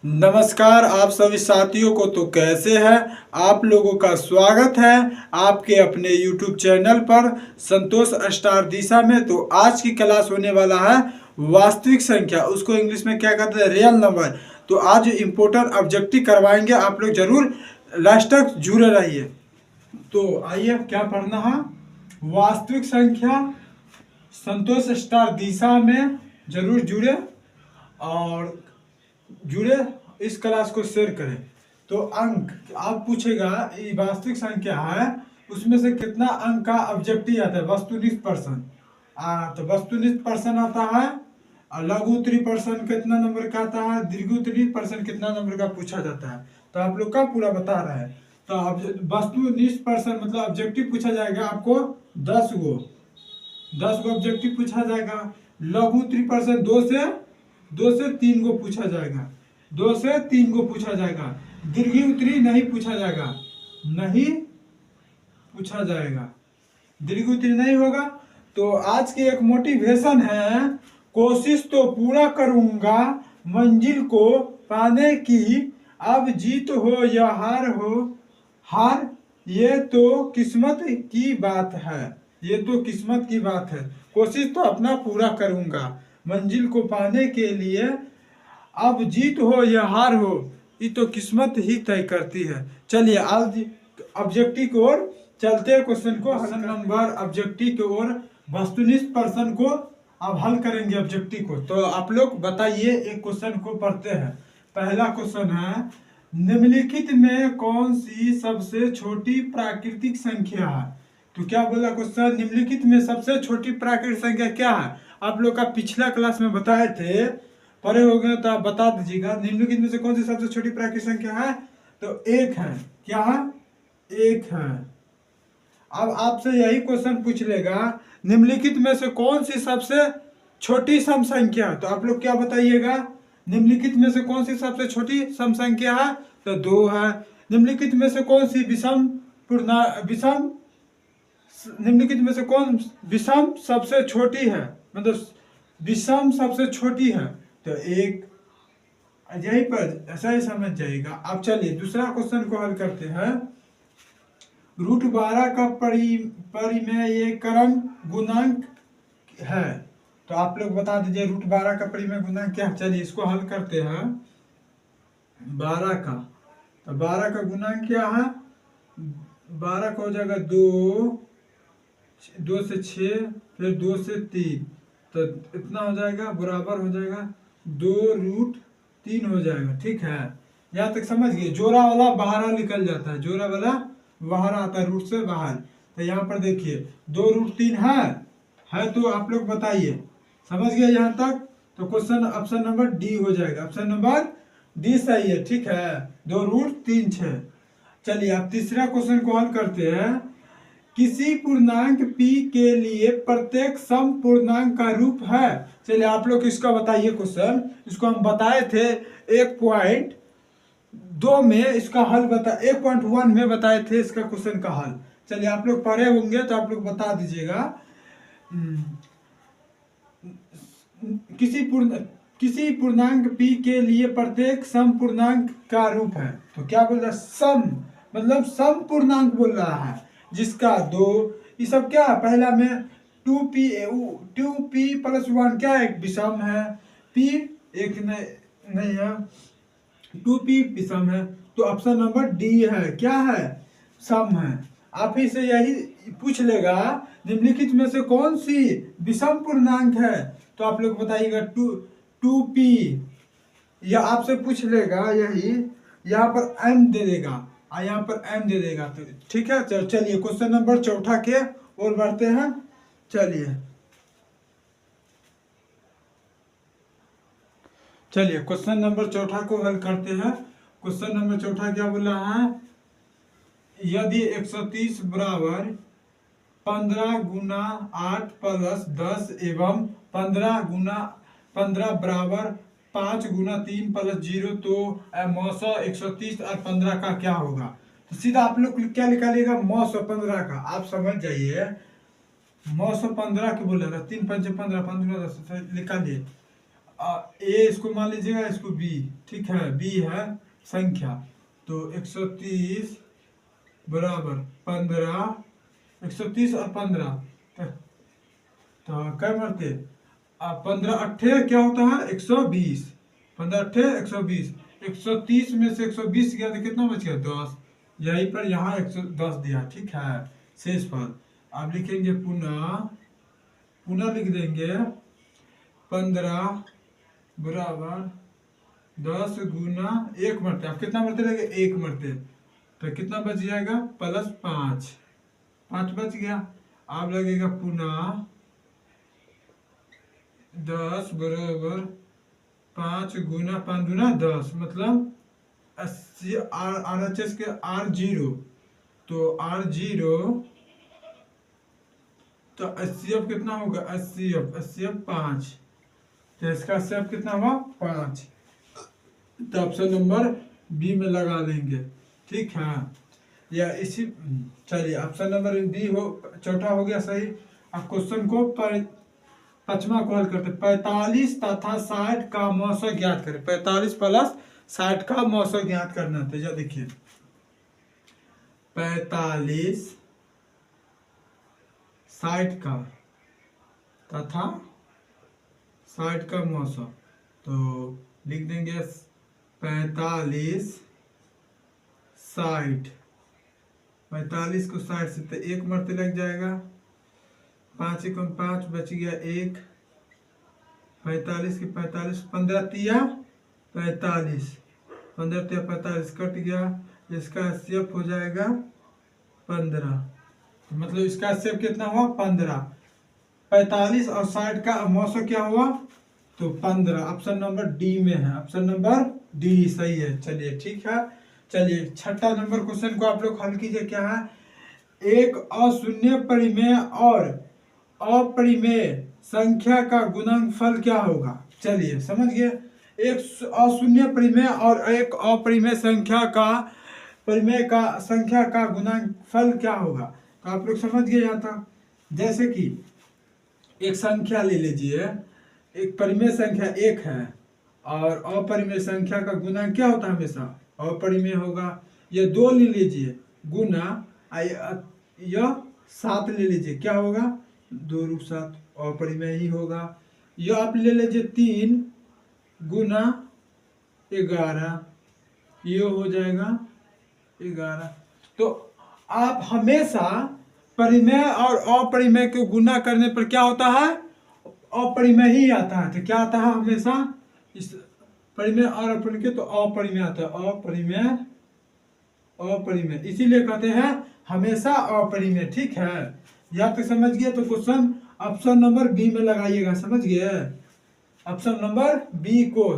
नमस्कार आप सभी साथियों को। तो कैसे हैं आप लोगों का स्वागत है आपके अपने YouTube चैनल पर संतोष स्टार दिशा में। तो आज की क्लास होने वाला है वास्तविक संख्या, उसको इंग्लिश में क्या कहते हैं, रियल नंबर। तो आज इम्पोर्टेंट ऑब्जेक्टिव करवाएंगे, आप लोग जरूर लास्ट तक जुड़े रहिए। तो आइए क्या पढ़ना है, वास्तविक संख्या संतोष स्टार दिशा में जरूर जुड़े और इस क्लास को शेयर करें। तो अंक आप पूछेगा, ये वास्तविक संख्या है उसमें से कितना अंक का ऑब्जेक्टिव आता है, वस्तुनिष्ठ पर्सन। तो वस्तुनिष्ठ पर्सन आता है, और लघु उत्तरी पर्सन कितना नंबर का आता है, दीर्घ उत्तरी पर्सन कितना नंबर का पूछा जाता है। तो आप लोग का पूरा बता रहे हैं। तो वस्तुनिष्ठ पर्सन मतलब ऑब्जेक्टिव पूछा जाएगा आपको 10 गो ऑब्जेक्टिव पूछा जाएगा। लघु उत्तरी पर्सन 2 से 3 गो पूछा जाएगा, 2 से 3 गो पूछा जाएगा। दीर्घ उत्तरी नहीं पूछा जाएगा, दीर्घ उत्तरी नहीं होगा। तो आज की एक मोटिवेशन है, कोशिश तो पूरा करूंगा मंजिल को पाने की, अब जीत हो या हार ये तो किस्मत की बात है, कोशिश तो अपना पूरा करूंगा मंजिल को पाने के लिए, अब जीत हो या हार हो ये तो किस्मत ही तय करती है। चलिए आज ऑब्जेक्टिव की ओर चलते हैं, क्वेश्चन को हल नंबर ऑब्जेक्टिव की ओर वस्तुनिष्ठ पर्सन को अब हल करेंगे ऑब्जेक्टिव को। तो आप लोग बताइए, एक क्वेश्चन को पढ़ते हैं। पहला क्वेश्चन है, निम्नलिखित में कौन सी सबसे छोटी प्राकृतिक संख्या है। तो क्या बोला क्वेश्चन, निम्नलिखित में सबसे छोटी प्राकृतिक संख्या क्या है। आप लोग का पिछला क्लास में बताए थे, पढ़े हो गए तो आप बता दीजिएगा। निम्नलिखित में से कौन सी सबसे छोटी प्राकृतिक संख्या है, तो एक है। क्या है, एक है। अब आपसे यही क्वेश्चन पूछ लेगा, निम्नलिखित में से कौन सी सबसे छोटी सम संख्या, तो आप लोग क्या बताइएगा, निम्नलिखित में से कौन सी सबसे छोटी सम संख्या है, तो 2 है। निम्नलिखित में से कौन सी निम्नलिखित में से कौन विषम सबसे छोटी है, मतलब विषम सबसे छोटी है, तो 1। यही पर ऐसा ही समझ जाएगा। अब चलिए दूसरा क्वेश्चन को हल करते हैं। √12 का परिमेय क्रम गुणांक है, तो आप लोग बता दीजिए √12 का परिमेय गुणांक क्या है। चलिए इसको हल करते हैं। 12 का, तो 12 का गुणांक क्या है, 12 का हो जाएगा 2 से 6 फिर 2 से 3, तो इतना हो जाएगा, बराबर हो जाएगा 2√3 हो जाएगा। ठीक है, यहाँ तक समझ गए। जोड़ा वाला बाहर निकल जाता है, जोड़ा वाला बाहर आता है, रूट से बाहर। तो यहाँ पर देखिए 2√3 है, तो आप लोग बताइए, समझ गए यहाँ तक। तो क्वेश्चन ऑप्शन नंबर डी हो जाएगा, ऑप्शन नंबर डी सही है। ठीक है, 2√3 6। चलिए अब तीसरा क्वेश्चन को हल करते हैं। किसी पूर्णांक p के लिए प्रत्येक सम पूर्णांक का रूप है। चलिए आप लोग इसका बताइए क्वेश्चन, इसको हम बताए थे 1.2 में, इसका हल 1.1 में बताए थे इसका क्वेश्चन का हल। चलिए आप लोग पढ़े होंगे तो आप लोग बता दीजिएगा। किसी पूर्णांक p के लिए प्रत्येक सम पूर्णांक का रूप है, तो क्या बोल रहा है, सम मतलब सम पूर्णांक बोल रहा है, जिसका 2, ये सब क्या है, पहला में 2p + 1 क्या एक विषम है, p एक नहीं है, 2p विषम है। तो ऑप्शन नंबर डी है, क्या है, सम है। आप ही से यही पूछ लेगा, निम्नलिखित में से कौन सी विषम पूर्णांक है, तो आप लोग बताइएगा 2p, या आपसे पूछ लेगा यही, यहाँ पर m दे देगा और यहाँ पर m दे देगा। तो ठीक है, चलिए क्वेश्चन नंबर 4 के ओर बढ़ते हैं। चलिए क्वेश्चन नंबर 4 को हल करते हैं। क्वेश्चन नंबर 4 क्या बोल रहा है, यदि 130 बराबर 15 × 8 + 10 एवं 15 बराबर 5 × 3 + 0, तो मौसा 130 और 15 का क्या होगा। तो सीधा आप लोग क्या निकालिएगा, मौसा 15 का। आप समझ जाइए, मौसा 15 की बोलेगा, 3 × 5 = 15, 15 10 निकालिए। ए इसको मान लीजिएगा, इसको बी, ठीक है, बी है संख्या। तो 130 बराबर 15, 130 और 15 तो क्या मरते, 15 अट्ठे क्या होता है 120, 15 अट्ठे 120, 130 में से 120 गया तो कितना बच गया 10, यहीं पर यहाँ 110 दिया, ठीक है, शेष पर आप लिखेंगे पुनः, पुनः लिख देंगे 15 बराबर 10 गुना 1 मरते, आप कितना मरते रहेंगे 1 मरते, तो कितना बच जाएगा +5, 5 बच गया। आप लगेगा पुनः 10 बराबर 5 गुना 5 गुना 10 मतलब 80, RHS के R0, तो R0 तो 80 कितना होगा 80 5, तो इसका सेप कितना हुआ 5, तो ऑप्शन नंबर बी में लगा देंगे, ठीक है, या इसी, चलिए ऑप्शन नंबर बी हो, चौथा हो गया सही। अब क्वेश्चन को पांचवा को हल करते, 45 तथा 60 का मौसा ज्ञात करें, 45 प्लस 60 का मौसा ज्ञात करना, तो या देखिए 45 60 का तथा 60 का मौसा, तो लिख देंगे 45 60, 45 को 60 से तो 1 मरते लग जाएगा, 5 एकम 5 बच गया 1, 45 के 45, 15 तिया 45, 15 तिया 45 कट गया, इसका सेप हो जाएगा 15, मतलब इसका सेप कितना हुआ 15, 45 और 60 का मौसम क्या हुआ तो 15, ऑप्शन नंबर डी में है, ऑप्शन नंबर डी सही है। चलिए ठीक है, चलिए छठा नंबर क्वेश्चन को आप लोग हल कीजिए। क्या है, एक अशून्य परिमेय और अपरिमेय संख्या का गुणनफल क्या होगा। चलिए समझ गए, एक अशून्य परिमेय और एक अपरिमेय संख्या का परिमेय का संख्या का गुणनफल क्या होगा, तो आप लोग समझ गए यहाँ तक। जैसे कि एक संख्या ले लीजिए, एक परिमेय संख्या 1 है और अपरिमेय संख्या का गुना क्या होता है, हमेशा अपरिमेय होगा। ये 2 ले लीजिए गुना यह 7 ले लीजिए, क्या होगा 2 रूट 7, अपरिमेय ही होगा। यह आप ले लीजिए 3 गुना 11, ये हो जाएगा 11। तो आप हमेशा परिमेय और अपरिमेय को गुना करने पर क्या होता है, अपरिमेय ही आता है। तो क्या आता है हमेशा इस परिमेय और अपरिमेय के, तो अपरिमेय आता है, अपरिमेय अपरिमेय, इसीलिए कहते हैं हमेशा अपरिमेय। ठीक है, यहाँ तक समझ गए तो क्वेश्चन ऑप्शन नंबर बी में लगाइएगा, समझ गए ऑप्शन नंबर बी को।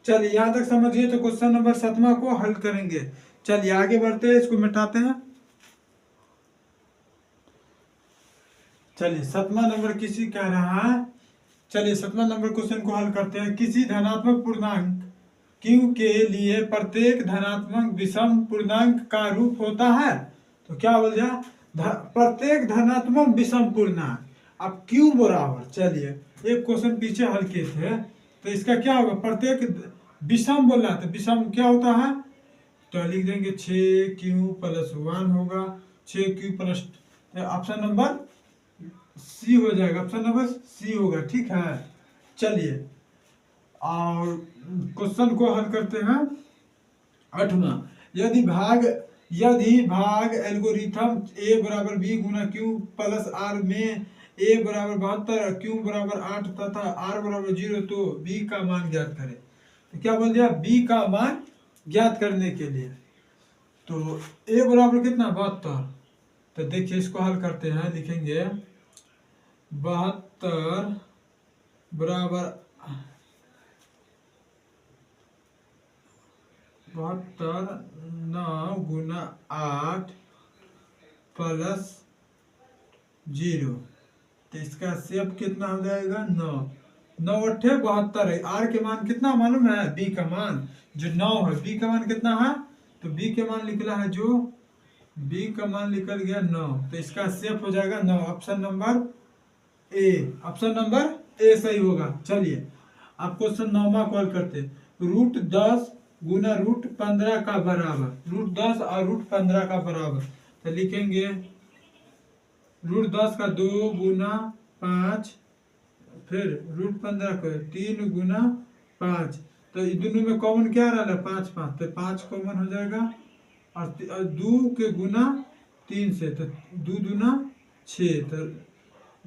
चलिए यहाँ तक समझिए तो क्वेश्चन नंबर 7वां को हल करेंगे। चलिए आगे बढ़ते हैं, इसको मिटाते हैं। चलिए 7वां नंबर किसी कह रहा है, चलिए 7वां नंबर क्वेश्चन को हल करते हैं। किसी धनात्मक पूर्णांक q के लिए प्रत्येक धनात्मक विषम पूर्णांक का रूप होता है। तो क्या बोल दिया, प्रत्येक धनात्मक विषम पूर्णांक। अब q बराबर, चलिए एक क्वेश्चन पीछे हल किए थे, तो इसका क्या होगा, प्रत्येक विषम बोल रहा था, विषम क्या होता है, तो लिख देंगे 6q + 1 होगा, 6q प्लस, ऑप्शन नंबर सी हो जाएगा, ऑप्शन नंबर सी होगा। ठीक है, चलिए और क्वेश्चन को हल करते हैं। 8वां, यदि भाग एल्गोरिथम a बराबर b गुना q प्लस r में a बराबर 72, q बराबर 8 तथा r बराबर 0, तो b का मान ज्ञात करें। तो क्या बोल दिया, b का मान ज्ञात करने के लिए, तो a बराबर कितना 72, तो देखिए इसको हल करते हैं, लिखेंगे 72 बराबर 9 गुना 8 प्लस 0, तो इसका सेप कितना हो जाएगा 9, 9 8 72 है। आर के मान कितना मालूम है, बी का मान जो 9 है, बी का मान कितना है, तो बी के मान निकला है, जो बी का मान निकल गया 9, तो इसका सेप हो जाएगा 9, option number A, option number A सही होगा। चलिए आप क्वेश्चन 9वां को हल करते हैं। √10 गुना √15 का बराबर, √10 और √15 का बराबर, तो लिखेंगे √10 का 2 गुना 5, फिर √15 का 3 गुना 5, तो दोनों में कॉमन क्या रहा है 5 5, तो 5 कॉमन हो जाएगा, और 2 के गुना 3 से, तो 2 दूना 6, तो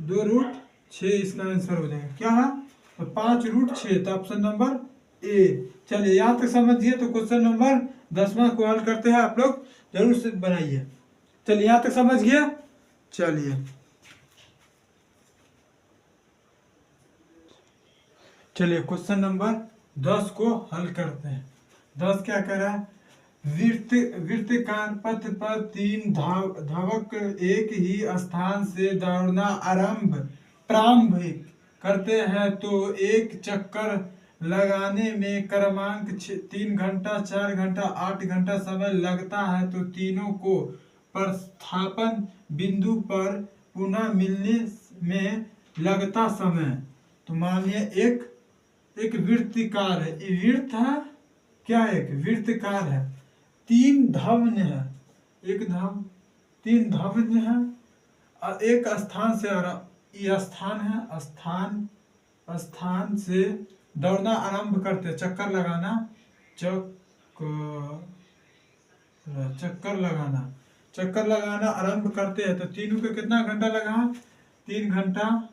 2√6 इसका आंसर हो जाएगा। क्या है तो 5√6, तो ऑप्शन नंबर ए। चलिए यहाँ तक समझिए। तो क्वेश्चन नंबर 10वां को हल करते हैं, आप लोग जरूर से बनाइए। चलिए यहाँ तक समझ गए। चलिए क्वेश्चन नंबर 10 को हल करते हैं। 10 क्या कह रहा है, वृत्तकार पथ पर 3 धावक एक ही स्थान से दौड़ना प्रारंभ करते हैं तो एक चक्कर लगाने में क्रमांक 3 घंटा, 4 घंटा, 8 घंटा समय लगता है, तो तीनों को प्रस्थापन बिंदु पर पुनः मिलने में लगता समय। तो मान लिया एक वृत्तकार है, वृत्त है क्या, एक वृत्तकार है, 3 धवन है, एक धाम 3 धवन है, और एक स्थान से, और ये स्थान है, स्थान से दौड़ना आरंभ करते, चक्कर लगाना आरंभ करते हैं, तो तीनों को कितना घंटा लगा, 3 घंटा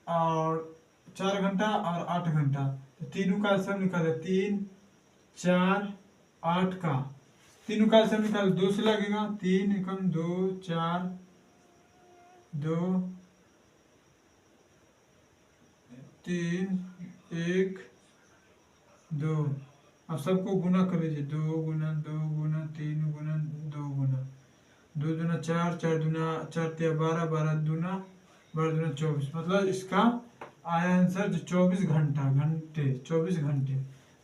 और 4 घंटा और 8 घंटा, तो तीनों का सब निकाले, 3 4 8 का तीनों का सब निकाल, 2 से लगेगा, 3 एकम 2 4 2 3 1 2, अब सबको गुना कर लीजिए, 2 गुना 2 गुना 3 गुना 2 गुना 2 दूना 4, 4 दूना 4 3 12, 12 दूना 12 दूना 24, मतलब इसका आया आंसर 24 घंटे 24 घंटे।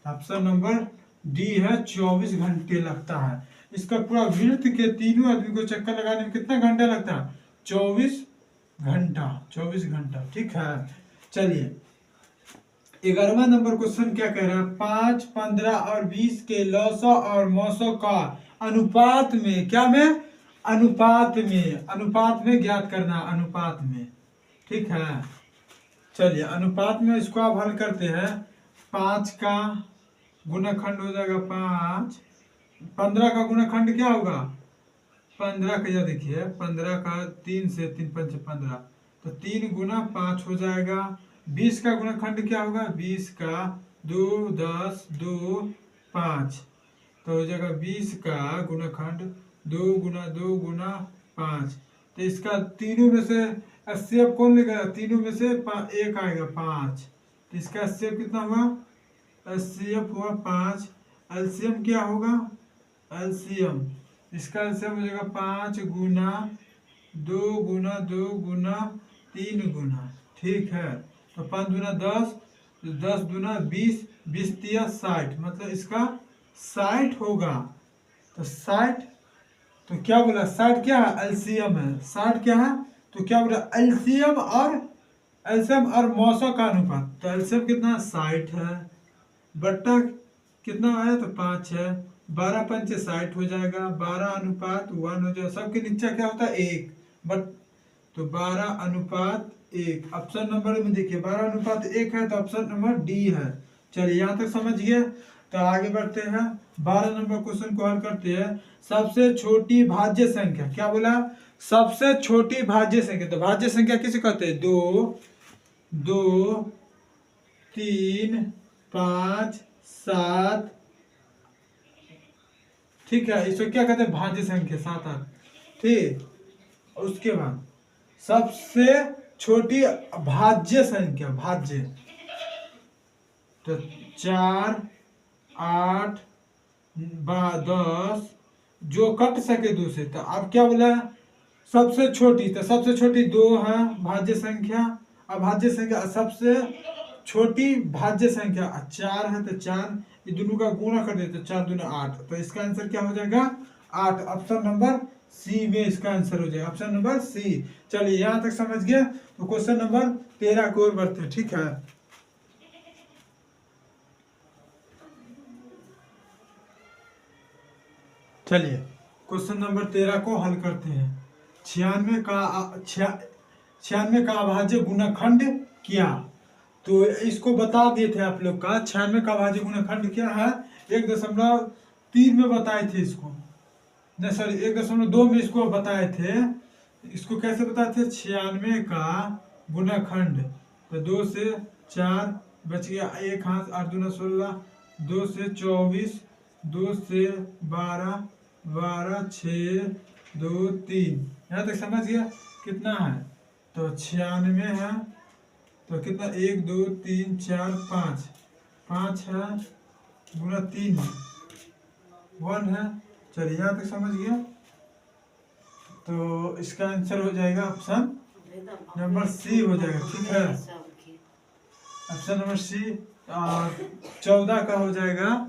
ऑप्शन नंबर डी है, 24 घंटे लगता है। इसका पूरा वृत्त के तीनों आदमी को चक्कर लगाने में कितना घंटा लगता है, 24 घंटा। ठीक है। चलिए 11वां नंबर क्वेश्चन क्या कह रहा है, 5, 15 और 20 के लौसों और मौसों का अनुपात में, क्या में, अनुपात में ज्ञात करना, अनुपात में। ठीक है। चलिए अनुपात में इसको आप हल करते हैं। 5 का गुणनखंड हो जाएगा 5, 15 का गुणनखंड क्या होगा, 15 का, यह देखिए 15 का 3 से 3 5 15, तो 3 गुना 5 हो जाएगा। 20 का गुणनखंड क्या होगा, 20 का 2 10 2 5, तो हो जाएगा 20 का गुणनखंड 2 गुना 2 गुना 5, तो इसका तीनों में से एचसीएफ कौन लेगा, तीनों में से एक आएगा 5, तो इसका एचसीएफ कितना हुआ, एचसीएफ हुआ 5। एलसीएम क्या होगा, एलसीएम इसका एलसीएम हो जाएगा 5 गुना 2 गुना 2 गुना 3 गुना। ठीक है। तो 5 दूना 10, 10 दूना 20, 20 तिया 60, मतलब इसका 60 होगा। तो 60, तो क्या बोला, 60 क्या है, एलसीएम है, 60 क्या है, तो क्या बोला, एलसीएम और मौसों का अनुपात, तो एलसीएम कितना 60 है, बट्टा कितना आया, तो 5 है, 12 पंचे 60 हो जाएगा, 12:1 हो जाएगा, सबके नीचे क्या होता है 1, बट तो 12:1। ऑप्शन नंबर में देखिए 12:1 है, तो ऑप्शन नंबर डी है। चलिए यहाँ तक समझिए। तो आगे बढ़ते हैं, 12 नंबर क्वेश्चन को हल करते हैं। सबसे छोटी भाज्य संख्या, क्या बोला, सबसे छोटी भाज्य संख्या, तो भाज्य संख्या किसे कहते हैं, 2 2 3 5 7, ठीक है, इसको क्या कहते हैं, भाज्य संख्या 7 8। ठीक, उसके बाद सबसे छोटी भाज्य संख्या, भाज्य, तो 4 8 10 जो कट सके 2 से, तो अब क्या बोला सबसे छोटी, तो सबसे छोटी 2 है भाज्य संख्या, अभाज्य संख्या, सबसे छोटी भाज्य संख्या 4 है, तो 4 ये दोनों का गुणा कर देते, 4 दूना 8, तो इसका आंसर क्या हो जाएगा 8। ऑप्शन नंबर सी में इसका आंसर हो जाएगा, ऑप्शन नंबर सी। चलिए यहाँ तक समझ गए। तो क्वेश्चन नंबर 13 को और बढ़ते हैं। ठीक है। चलिए क्वेश्चन नंबर 13 को हल करते हैं। 96 का अभाज्य गुणनखंड क्या। तो इसको बता दिए थे आप लोग का 96 का अभाज्य गुणनखंड क्या है। 1.3 में बताए थे इसको, नहीं सॉरी 1.2 में इसको बताए थे। इसको कैसे बताए थे, 96 का गुणनखंड, तो 2 से 4 बच गया, एक हाथ 8 दूना 16, 2 से 24, 2 से 12, 12 6 2 3, यहाँ तक समझ गया कितना है। तो 96 है तो कितना 1 2 3 4 5, 5 है गुना 3 1 है। चलिए यहाँ तक समझ गया। तो इसका आंसर हो जाएगा ऑप्शन नंबर सी हो जाएगा, ठीक है। Option number C. और 14 का हो जाएगा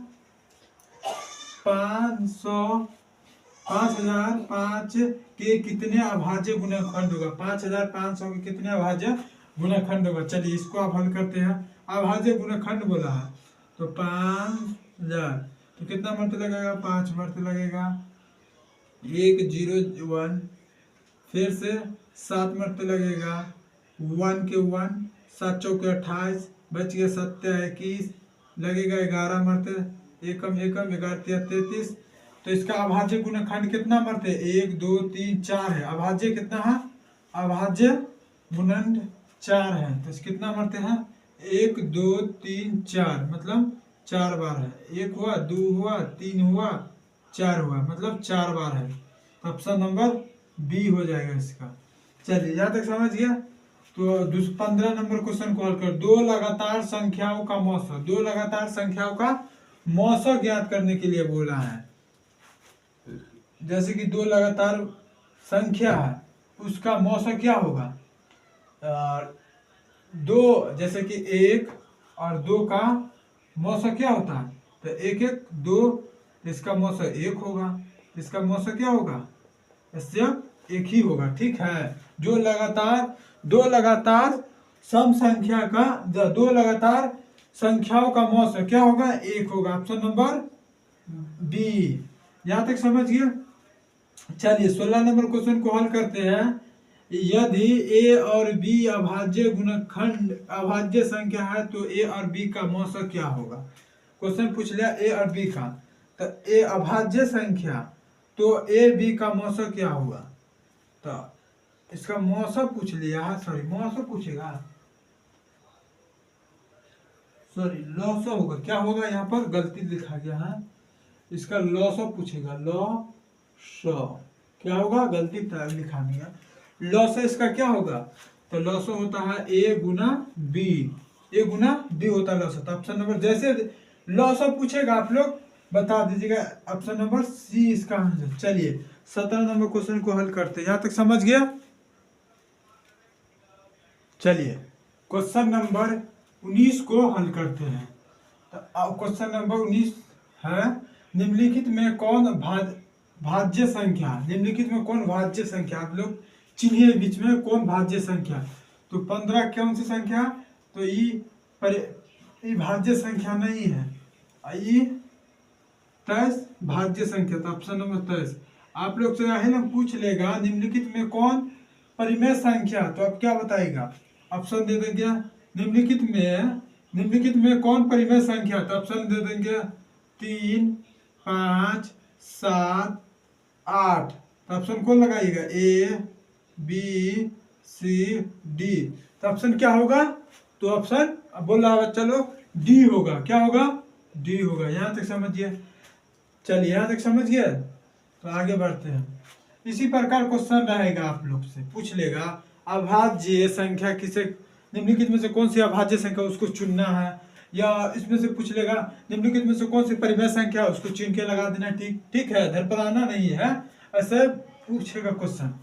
5005 के कितने अभाज्य गुणनखंड होगा। 5500 के कितने अभाज्य गुणनखंड होगा। चलिए इसको आप हल करते हैं। अभाज्य गुणनखंड बोला है तो 5000, तो कितना मर्ते लगेगा, 5 मर्ते लगेगा, 1 0 1, फिर से 7 मरते लगेगा, 1 के 1, 7 चौके 28, बच गया 7 21, लगेगा 11 मरते, एकम 11 33। तो इसका अभाज्य गुणनखंड कितना मरते, 1 2 3 4 है। अभाज्य कितना है, अभाज्य गुणनखंड 4 है। तो कितना मरते हैं, 1 2 3 4, मतलब 4 बार है। 1 हुआ, 2 हुआ, 3 हुआ, 4 हुआ, मतलब 4 बार है। तो ऑप्शन नंबर बी हो जाएगा इसका। चलिए यहाँ तक समझ गया। तो 15 नंबर क्वेश्चन को हल कर। दो लगातार संख्याओं का मौसा, दो लगातार संख्याओं का मौसा ज्ञात करने के लिए बोला है। जैसे कि दो लगातार संख्या है, उसका मौसा क्या होगा। दो, जैसे कि 1 और 2 का मौसा क्या होता है, तो 1 1 2, इसका मौसा 1 होगा, इसका मौसा क्या होगा, इससे एक ही होगा, ठीक है। जो दो लगातार सम संख्या का, दो लगातार संख्याओं का मौसा क्या होगा, 1 होगा। Option number B. यहां तक समझ गए। चलिए 16 नंबर क्वेश्चन को हल करते हैं। यदि ए और बी अभाज्य गुणनखंड अभाज्य संख्या है तो ए और बी का मौसा क्या होगा। क्वेश्चन पूछ लिया ए और बी का, तो ए अभाज्य संख्या, तो ए बी का मौसा क्या होगा। तो इसका मौसा पूछ लिया, सॉरी मौसा पूछेगा, सॉरी लॉसा होगा, क्या होगा, यहाँ पर गलती लिखा गया है, इसका लॉसा पूछेगा, लॉसा क्या होगा, गलती लिखा नहीं है। लॉसा इसका क्या होगा, तो लॉसा होता है ए गुना बी, ए गुना बी होता है लॉसा। तो ऑप्शन नंबर, जैसे लॉसा पूछेगा आप लोग बता दीजिएगा, ऑप्शन नंबर सी इसका आंसर। चलिए 17 नंबर क्वेश्चन को हल करते हैं। यहाँ तक समझ गया। चलिए क्वेश्चन नंबर 19 को हल करते हैं। तो क्वेश्चन नंबर 19 है, निम्नलिखित में कौन भाज्य संख्या, निम्नलिखित में कौन भाज्य संख्या, आप लोग चिन्हिए बीच में कौन भाज्य संख्या। तो 15 कौन सी संख्या, तो ये भाज्य संख्या नहीं है, ये 23 भाज्य संख्या। तो ऑप्शन नंबर 23। आप लोग से ना पूछ लेगा निम्नलिखित में कौन परिमेय संख्या, तो आप क्या बताएगा, ऑप्शन दे देंगे निम्नलिखित में कौन परिमेय संख्या, तो ऑप्शन दे देंगे 3 5 7 8। तो ऑप्शन कौन लगाइएगा, ए बी सी डी। तो ऑप्शन क्या होगा, तो ऑप्शन बोल रहा बच्चा लोग डी होगा, क्या होगा, डी होगा। यहाँ तक समझिए। चलिए यहाँ तक समझ गए। तो आगे बढ़ते हैं। इसी प्रकार क्वेश्चन रहेगा, आप लोग से पूछ लेगा अभाज्य संख्या किसे, निम्नलिखित में से कौन सी अभाज्य संख्या उसको चुनना है, या इसमें से पूछ लेगा निम्नलिखित में से कौन सी परिमेय संख्या उसको चुन के लगा देना, ठीक है, धरपदाना नहीं है, ऐसे पूछेगा क्वेश्चन।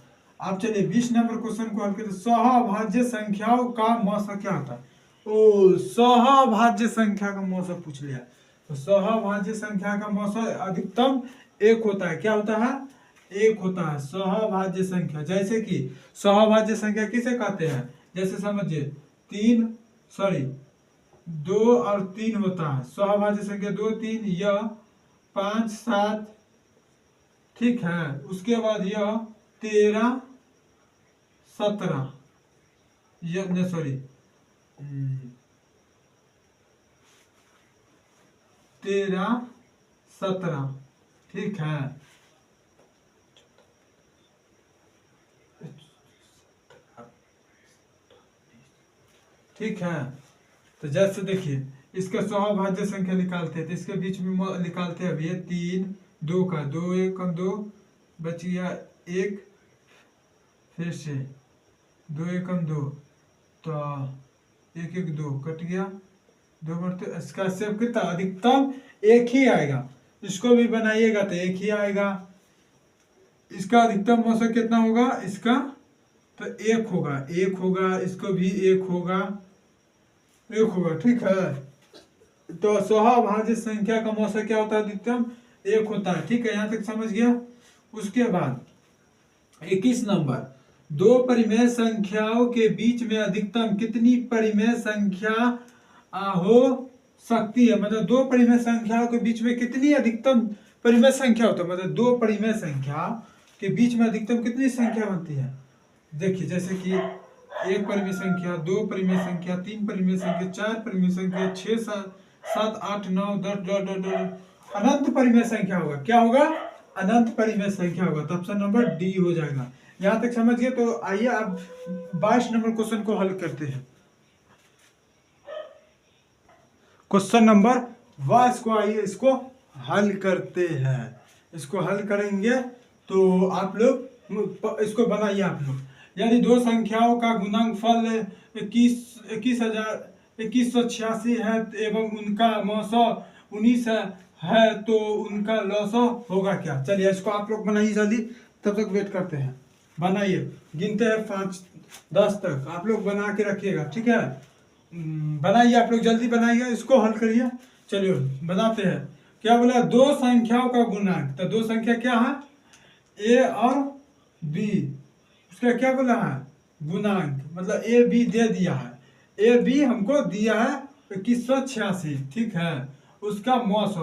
आप चलिए 20 नंबर क्वेश्चन को हल करते। सहअभाज्य संख्याओं का मौसा क्या होता है। ओ सहअभाज्य संख्या का मौसा पूछ लिया। तो सहअभाज्य संख्या का मौसा अधिकतम 1 होता है, क्या होता है, 1 होता है सहअभाज्य संख्या। जैसे कि सहअभाज्य संख्या किसे कहते हैं, जैसे समझिए 2 और 3 होता है सहअभाज्य संख्या, 2 3 या 5 7 ठीक है। उसके बाद यह 13 17 ये सॉरी 13 17 ठीक है। ठीक है, तो जैसे देखिए इसका सौभाज्य संख्या निकालते हैं तो इसके बीच में निकालते हैं। अब ये 3 2 का 2 1 कम 2 बच गया 1, फिर से 2 1 कम 2 तो 1 1 2 कट गया 2 मरते। इसका सेव कितना अधिकतम एक ही आएगा। इसको भी बनाइएगा तो एक ही आएगा। इसका अधिकतम औसत कितना होगा इसका तो 1 होगा, 1 होगा। इसको भी 1 होगा, 1 होगा। ठीक है, तो सौभाज्य संख्या का औसत क्या होता है अधिकतम 1 होता है। ठीक है, यहाँ तक समझ गया। उसके बाद 21 नंबर, दो परिमेय संख्याओं के बीच में अधिकतम कितनी परिमेय संख्या हो सकती है। मतलब दो परिमेय संख्याओं के बीच में कितनी अधिकतम परिमेय संख्या होता है। मतलब दो परिमेय संख्या के बीच में अधिकतम कितनी संख्या बनती है। देखिए जैसे कि 1 परिमेय संख्या, 2 परिमेय संख्या, 3 परिमेय संख्या, 4 परिमेय संख्या, 6 7 8 9 10 अनंत परिमेय संख्या होगा। क्या होगा अनंत परिमेय संख्या होगा। तो ऑप्शन नंबर डी हो जाएगा। यहाँ तक समझ गए। तो आइए अब 22 नंबर क्वेश्चन को हल करते हैं। क्वेश्चन नंबर 22 को आइए इसको हल करते हैं। इसको हल करेंगे तो आप लोग इसको बनाइए आप लोग। यानी दो संख्याओं का गुणनफल 21,186 है एवं उनका मौसा 19 है तो उनका लौसा होगा क्या। चलिए इसको आप लोग बनाइए जल्दी, तब तक वेट करते हैं। बनाइए, गिनते हैं 5 10 तक। आप लोग बना के रखिएगा, ठीक है। बनाइए आप लोग, जल्दी बनाइए, इसको हल करिए। चलिए बनाते हैं। क्या बोला दो संख्याओं का गुणांक। तो दो संख्या क्या है ए और बी, उसका क्या बोला है गुणांक। मतलब ए बी दे दिया है, ए बी हमको दिया है 2186। ठीक है, उसका मौसा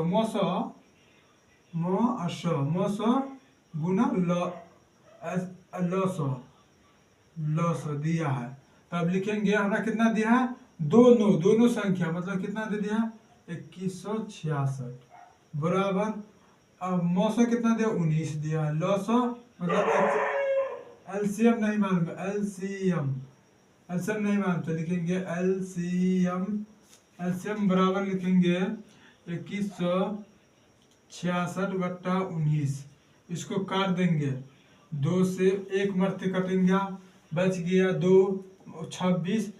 गुना लॉस दिया है। तब लिखेंगे हमारा कितना दिया है दोनों संख्या। मतलब कितना दे दिया 2166 बराबर। अब मौसा कितना दिया 19 दिया है। लॉस मतलब एलसीएम नहीं मालूम, एलसीएम नहीं मालूम तो लिखेंगे एलसीएम बराबर लिखेंगे 2166/19। इसको काट देंगे, 2 से 1 मरते कटेंगे, बच गया 2 26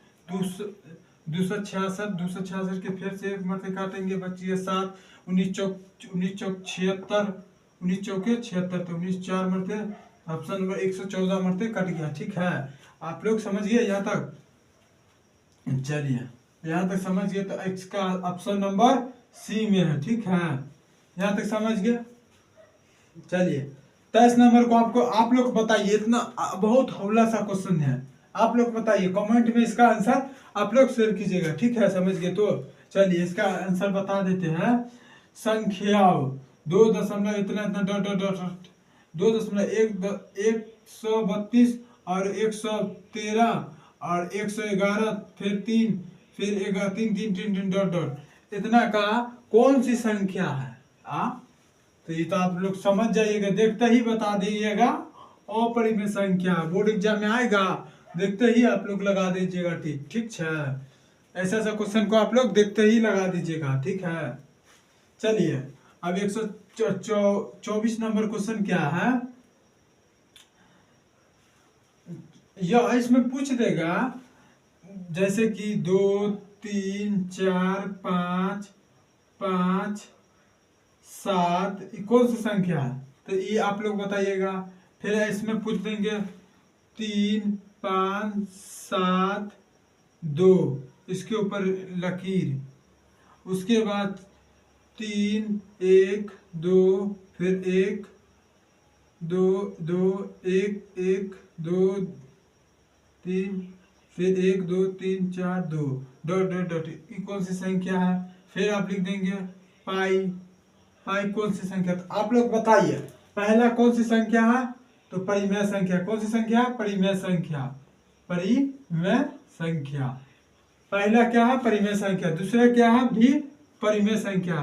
266 के फिर से 1 मरते काटेंगे, बच गया 7 19 चौक 76 19 चौके 76 तो 19 4 मरते ऑप्शन नंबर 114 मरते कट गया। ठीक है, आप लोग समझ गए यहाँ तक। चलिए यहाँ तक समझ गए तो इसका ऑप्शन नंबर सी में है। ठीक है, यहाँ तक समझ गए। चलिए 23 नंबर को आप लोग बताइए। इतना बहुत हौला सा क्वेश्चन है, आप लोग बताइए कमेंट में इसका आंसर आप लोग शेयर कीजिएगा। ठीक है, समझ गए तो चलिए इसका आंसर बता देते हैं। संख्याओं 2 इतना 2.132 और 113 और 111 फिर 3 फिर 3 इतना का कौन सी संख्या है। तो ये तो आप लोग समझ जाइएगा, देखते ही बता दीजिएगा। अपरिमेय संख्या बोर्ड एग्जाम में आएगा, देखते ही आप लोग लगा दीजिएगा। ठीक है, ऐसा क्वेश्चन को आप लोग देखते ही लगा दीजिएगा। ठीक है, चलिए अब 124 नंबर क्वेश्चन क्या है। यह इसमें पूछ देगा जैसे कि 2 3 4 5 5 7 कौन सी संख्या है। तो ये आप लोग बताइएगा। फिर इसमें पूछ देंगे 3 5 7 2 इसके ऊपर लकीर, उसके बाद 3 1 2 फिर 1 2 2 1 1 2 3 फिर 1 2 3 4 2 डॉट ये कौन सी संख्या है। फिर आप लिख देंगे पाई कौन सी संख्या। तो आप लोग बताइए पहला कौन सी संख्या है? तो परिमेय संख्या। कौन सी संख्या? परिमेय संख्या। परिमेय संख्या पहला क्या है? परिमेय संख्या। दूसरा क्या है? भी परिमेय संख्या।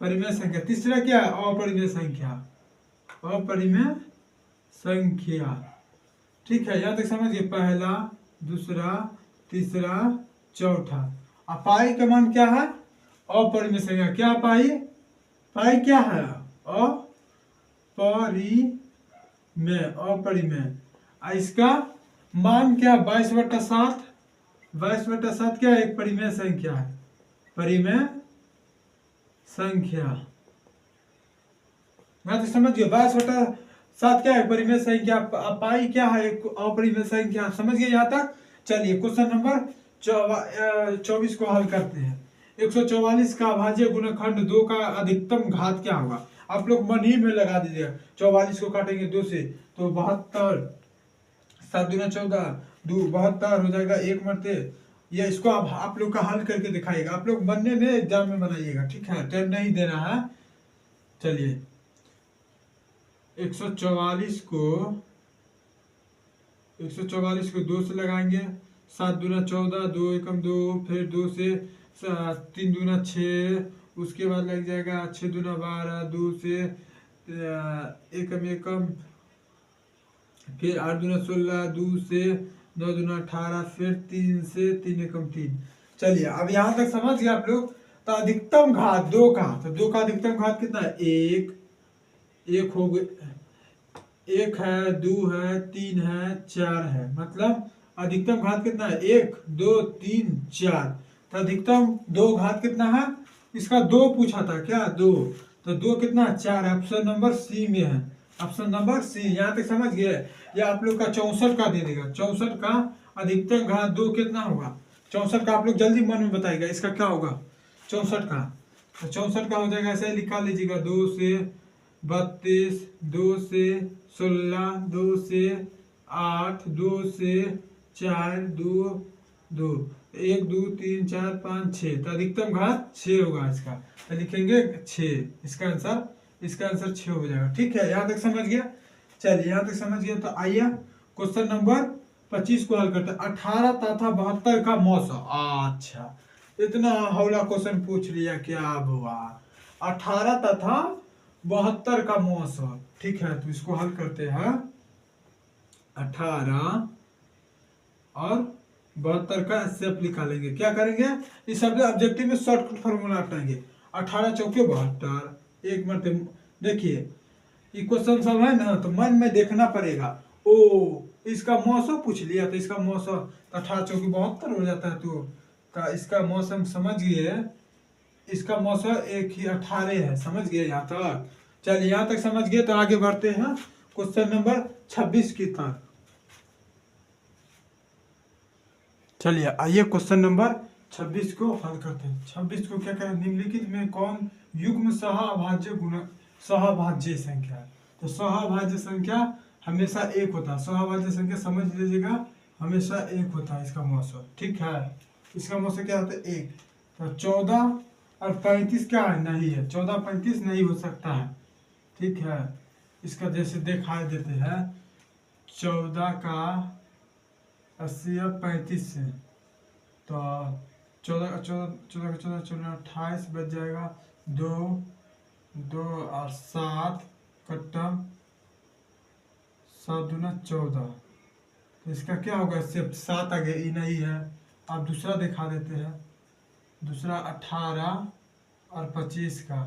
परिमेय संख्या। तीसरा क्या है? अपरिमेय संख्या। अपरिमेय संख्या। ठीक है, यहाँ तक समझिए। पहला, दूसरा, तीसरा, चौथा। अब पाई का मान क्या है? अपरिमेय संख्या। क्या पाई? पाई क्या है? अपरिमेय। अपरिमेय। इसका मान क्या? 22/7। 22/7 क्या है? एक परिमेय संख्या है। परिमेय संख्या। मैं तो समझ गया। 22/7 क्या है? परिमेय संख्या। पाई क्या है? एक अपरिमेय संख्या। समझ गए यहाँ तक? चलिए क्वेश्चन नंबर 24 को हल करते हैं। 144 का अभाज्य गुणनखंड 2 का अधिकतम घात क्या होगा? आप लोग मन ही में लगा दीजिएगा। 44 को काटेंगे 2 से तो 72, 7 दूना 14, 2 72 हो जाएगा। एक मरते या इसको आप लोग का हल करके दिखाइएगा। आप लोग बनने में एग्जाम में बनाइएगा, ठीक है? टाइम नहीं देना है। चलिए 144 को 2 से लगाएंगे। 7 दूना 14, 2 एकम 2, फिर 2 से 3 दूना 6, उसके बाद लग जाएगा 6 दूना 12, 2 से एकम एकम, फिर 8 दूना 16, 2 से 9 दूना 18, फिर 3 से 3 एकम 3। चलिए अब यहाँ तक समझ गए आप लोग। तो अधिकतम घात 2 का, तो 2 का अधिकतम घात कितना है? 1 हो गया। 1 है, 2 है, 3 है, 4 है। मतलब अधिकतम घात कितना है? 1 2 3 4। तो अधिकतम 2 घात कितना है? इसका 2 पूछा था क्या? 2। तो 2 कितना? 4। ऑप्शन नंबर सी में है। Option number C. यहाँ तक समझ गए? या आप लोग का 64 का दे देगा। 64 का अधिकतम घात 2 कितना होगा? 64 का आप लोग जल्दी मन में बताइएगा। इसका क्या होगा 64 का? तो 64 का हो जाएगा, ऐसे लिखा लीजिएगा। 2 से 32, 2 से 16, 2 से 8, 2 से 4, 2 2, 1 2 3 4 5 6। तो अधिकतम घात 6 होगा इसका। तो लिखेंगे 6। इसका आंसर 6 हो जाएगा। ठीक है, यहाँ तक समझ गया? चलिए यहाँ तक समझ गया तो आइए क्वेश्चन नंबर 25 को हल करते हैं। 18 तथा 72 का मौसम। अच्छा, इतना हौला क्वेश्चन पूछ लिया, क्या हुआ? 18 तथा 72 का मौसम। ठीक है, तो इसको हल करते हैं। 18 और 72 का सेप निकालेंगे। क्या करेंगे? इस सब ऑब्जेक्टिव में शॉर्टकट फॉर्मूला अपनाएंगे। 18 चौके 72। एक मिनट देखिए, ये क्वेश्चन सब है ना, तो मन में देखना पड़ेगा। ओ, इसका मौसम पूछ लिया तो इसका मौसम 18 चौके 72 हो जाता है। तो का इसका मौसम समझ गए? इसका मौसम एक ही 18 है। समझ गए यहाँ तक? चलिए यहाँ तक समझ गए तो आगे बढ़ते हैं क्वेश्चन नंबर 26 की तरफ। चलिए आइए क्वेश्चन नंबर 26 को हल करते हैं। 26 को क्या करें? निम्नलिखित में कौन युग्म सहअभाज्य संख्या है? तो सहअभाज्य संख्या हमेशा एक होता है। सहअभाज्य संख्या समझ लीजिएगा, हमेशा एक होता है इसका मौसम। ठीक है, इसका मौसम क्या होता है? 1। तो 14 और 35 क्या है? नहीं है। 14 35 नहीं हो सकता है। ठीक है, इसका जैसे दिखा देते हैं। 14 का 80 और 35 से तो 14 14 14 14 28 बच जाएगा। 2 2 और 7 कट्टम 7 दूना 14। तो इसका क्या होगा? सिर्फ 7 आगे ही नहीं है। आप दूसरा दिखा देते हैं। दूसरा 18 और 25 का,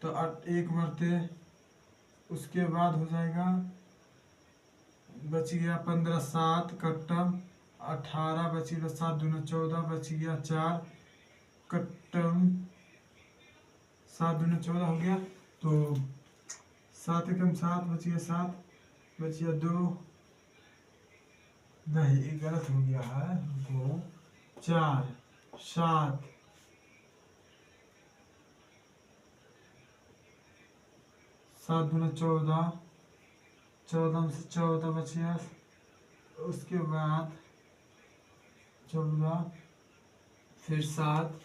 तो एक मरते, उसके बाद हो जाएगा, बच गया 15 7 कट्टम 18 बच गया 7 दूना 14 बच गया 4 कट्टम 7 दूना 14 हो गया। तो 7 एकम 7 बच गया 7 बच गया 2, नहीं ये गलत हो गया है। 2 4 7 7 दूना 14, 14 में से 14 बच गया। उसके बाद 14, फिर 7,